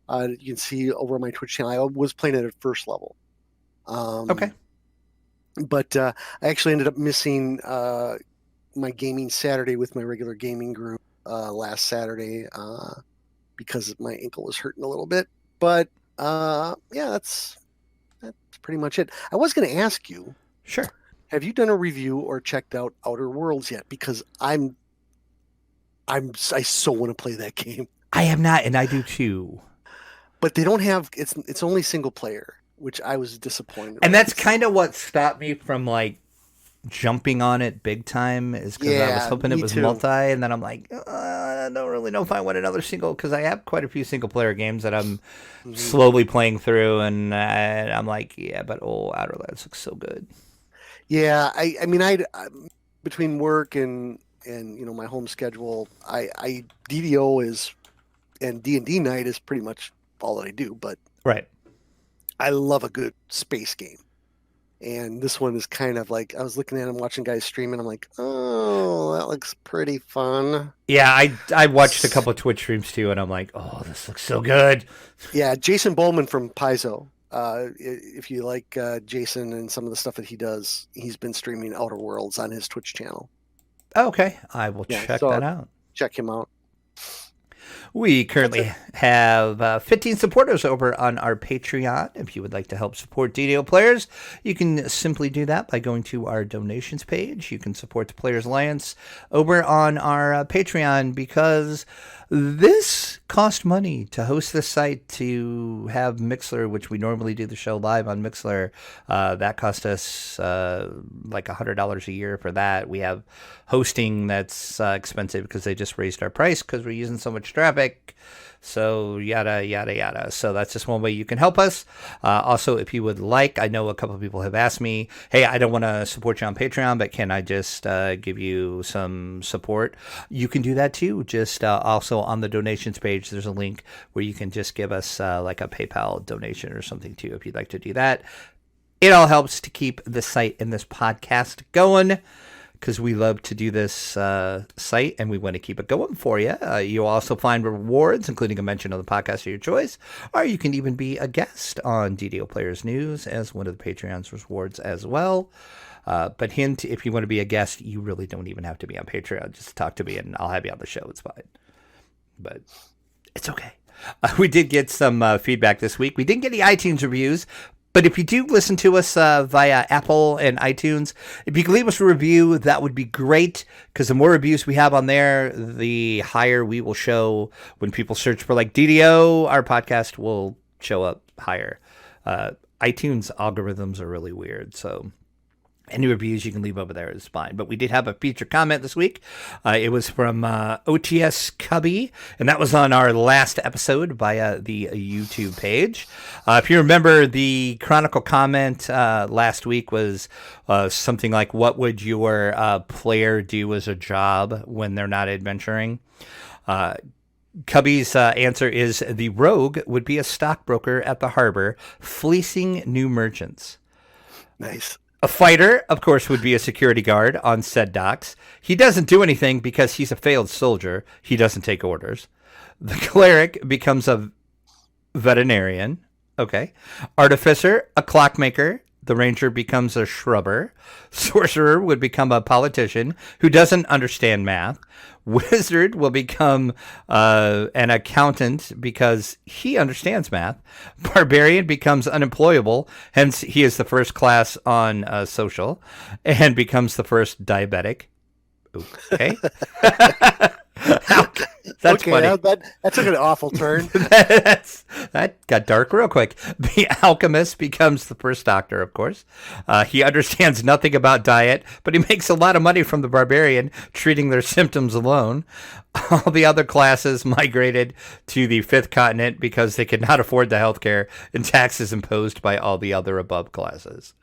You can see over my Twitch channel. I was playing it at first level. Okay. But I actually ended up missing my gaming Saturday with my regular gaming group last Saturday because my ankle was hurting a little bit. But that's pretty much it. I was going to ask you. Sure. Have you done a review or checked out Outer Worlds yet? Because I so want to play that game. I have not, and I do too. But they don't have it's only single player, which I was disappointed. And that's kind of what stopped me from like jumping on it big time, is because I was hoping it was multi, and then I'm like, I don't really know if I want another single, because I have quite a few single player games that I'm slowly playing through, and I'm like, but Outer Worlds looks so good. Yeah, I mean, between work and my home schedule, I DDO is and D&D night is pretty much all that I do, but right. I love a good space game. And this one is kind of like, I was looking at him watching guys stream, and I'm like, oh, that looks pretty fun. Yeah, I watched a couple of Twitch streams too, and I'm like, oh, this looks so good. Yeah, Jason Bowman from Paizo. If you like Jason and some of the stuff that he does, he's been streaming Outer Worlds on his Twitch channel. Okay, I will check that out. Check him out. We currently have 15 supporters over on our Patreon. If you would like to help support DDO players, you can simply do that by going to our donations page. You can support the Players Alliance over on our Patreon, because this cost money to host this site, to have Mixler, which we normally do the show live on Mixler. That cost us like $100 a year for that. We have hosting that's expensive because they just raised our price because we're using so much traffic. So yada, yada, yada. So that's just one way you can help us. Also, if you would like, I know a couple of people have asked me, hey, I don't want to support you on Patreon, but can I just give you some support? You can do that too. Just also on the donations page, there's a link where you can just give us like a PayPal donation or something too, if you'd like to do that. It all helps to keep the site and this podcast going, because we love to do this site, and we want to keep it going for you. You'll also find rewards, including a mention of the podcast of your choice, or you can even be a guest on DDO Players News as one of the Patreon's rewards as well. But hint, if you want to be a guest, you really don't even have to be on Patreon. Just talk to me, and I'll have you on the show. It's fine. But it's okay. We did get some feedback this week. We didn't get any iTunes reviews, but if you do listen to us via Apple and iTunes, if you can leave us a review, that would be great, because the more reviews we have on there, the higher we will show. When people search for like DDO, our podcast will show up higher. iTunes algorithms are really weird, so any reviews you can leave over there is fine. But we did have a feature comment this week. It was from OTS Cubby, and that was on our last episode via the YouTube page. If you remember, the Chronicle comment last week was something like, what would your player do as a job when they're not adventuring? Cubby's answer is, the rogue would be a stockbroker at the harbor, fleecing new merchants. Nice. A fighter, of course, would be a security guard on said docks. He doesn't do anything because he's a failed soldier. He doesn't take orders. The cleric becomes a veterinarian. Okay. Artificer, a clockmaker. The ranger becomes a shrubber. Sorcerer would become a politician who doesn't understand math. Wizard will become an accountant because he understands math. Barbarian becomes unemployable, hence he is the first class on social, and becomes the first diabetic. Okay. That's okay, funny. that took an awful turn. That got dark real quick. The alchemist becomes the first doctor, of course. He understands nothing about diet, but he makes a lot of money from the barbarian, treating their symptoms alone. All the other classes migrated to the fifth continent because they could not afford the healthcare and taxes imposed by all the other above classes.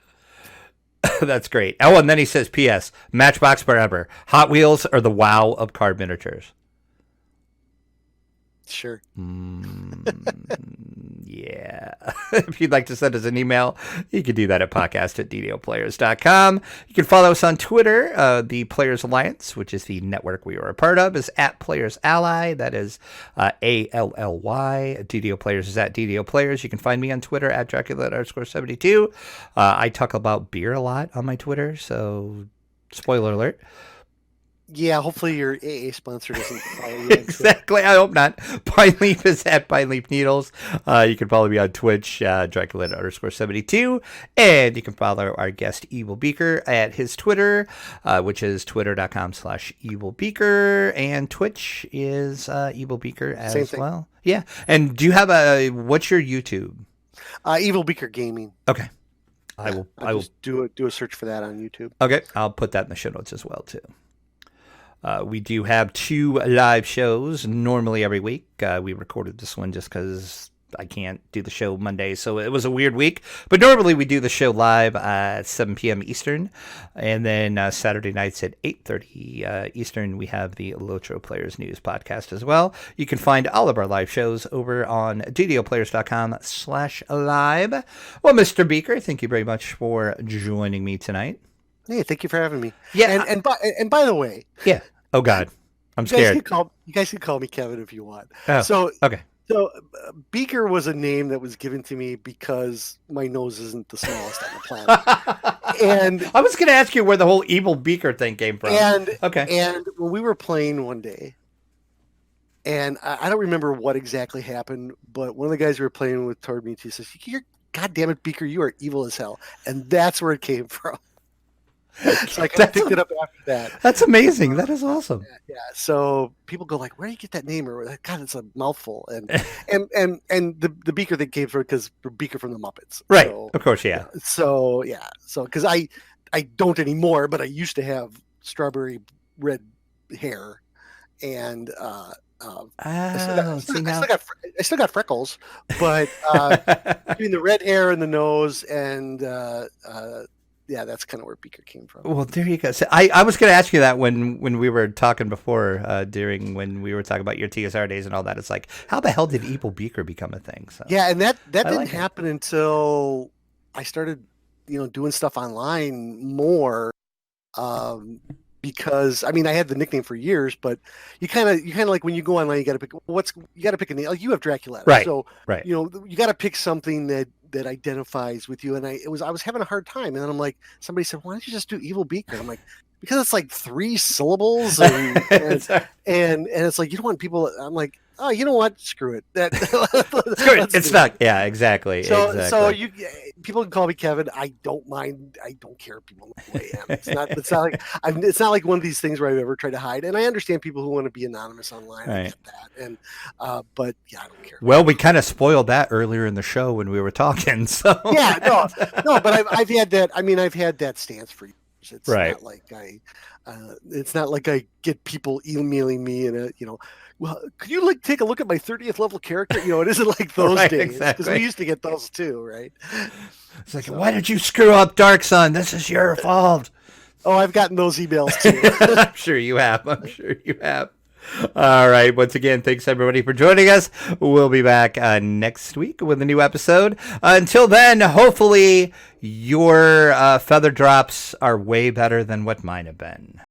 That's great. Oh, and then he says, P.S. Matchbox forever. Hot Wheels are the WoW of card miniatures. Sure. Yeah. If you'd like to send us an email, you can do that at podcast@ddoplayers.com. You can follow us on Twitter. The Players Alliance, which is the network we are a part of, is at Players Ally. That is ALLY. DDO Players is at DDO Players. You can find me on Twitter at Dracula_72. I talk about beer a lot on my Twitter, so spoiler alert. Yeah, hopefully your AA sponsor doesn't follow you. Exactly. I hope not. Pine Leaf is at Pine Leaf Needles. You can follow me on Twitch, Dracula_72. And you can follow our guest, EvilBeeker, at his Twitter, which is twitter.com/EvilBeeker. And Twitch is EvilBeeker as well. Yeah. And do you have what's your YouTube? EvilBeeker Gaming. Okay. I will just do a search for that on YouTube. Okay. I'll put that in the show notes as well, too. We do have 2 live shows normally every week. We recorded this one just because I can't do the show Monday, so it was a weird week. But normally we do the show live at 7 p.m. Eastern, and then Saturday nights at 8:30 Eastern, we have the Lotro Players News podcast as well. You can find all of our live shows over on ddoplayers.com/live. Well, Mr. Beeker, thank you very much for joining me tonight. Hey, thank you for having me. Yeah, and by the way, yeah. Oh God, I'm scared. You guys can call me Kevin if you want. Oh, so okay. So Beaker was a name that was given to me because my nose isn't the smallest on the planet. And I was going to ask you where the whole EvilBeeker thing came from. And when we were playing one day, and I don't remember what exactly happened, but one of the guys we were playing with told me, he says, "God damn it, Beaker, you are evil as hell," and that's where it came from. So I kind of picked it up after that. That's amazing. That is awesome. Yeah. So people go like, "Where do you get that name?" Or God, it's a mouthful. And the Beaker thing came from because Beaker from the Muppets. Right. So, of course. Yeah. So because I don't anymore, but I used to have strawberry red hair, and I still got freckles, but between the red hair and the nose and yeah, that's kind of where Beaker came from. Well, there you go. So I was going to ask you that when we were talking before, when we were talking about your TSR days and all that. It's like, how the hell did EvilBeeker become a thing? So yeah, and that didn't happen until I started, doing stuff online more. Because I mean, I had the nickname for years, but you kind of like when you go online, you got to pick a name. Like you have Dracula, right? So right. You got to pick something that identifies with you. And I was having a hard time, and then I'm like, somebody said, "Why don't you just do EvilBeeker?" I'm like, because it's like 3 syllables, and it's like you don't want people. I'm like, oh, you know what? Screw it. Screw it. It's not. Yeah, exactly. So people can call me Kevin. I don't mind. I don't care if people know who I am. It's not like one of these things where I've ever tried to hide. And I understand people who want to be anonymous online. Right. I get that. And but yeah, I don't care. Well, we kind of spoiled that earlier in the show when we were talking. So yeah, no. But I've had that. I mean, I've had that stance for years. It's right. not like it's not like I get people emailing me and well, could you take a look at my 30th level character? It isn't like those right, days because exactly. we used to get those too, right? It's like, why did you screw up Dark Sun? This is your fault. Oh, I've gotten those emails too. I'm sure you have. All right. Once again, thanks everybody for joining us. We'll be back next week with a new episode. Until then, hopefully your feather drops are way better than what mine have been.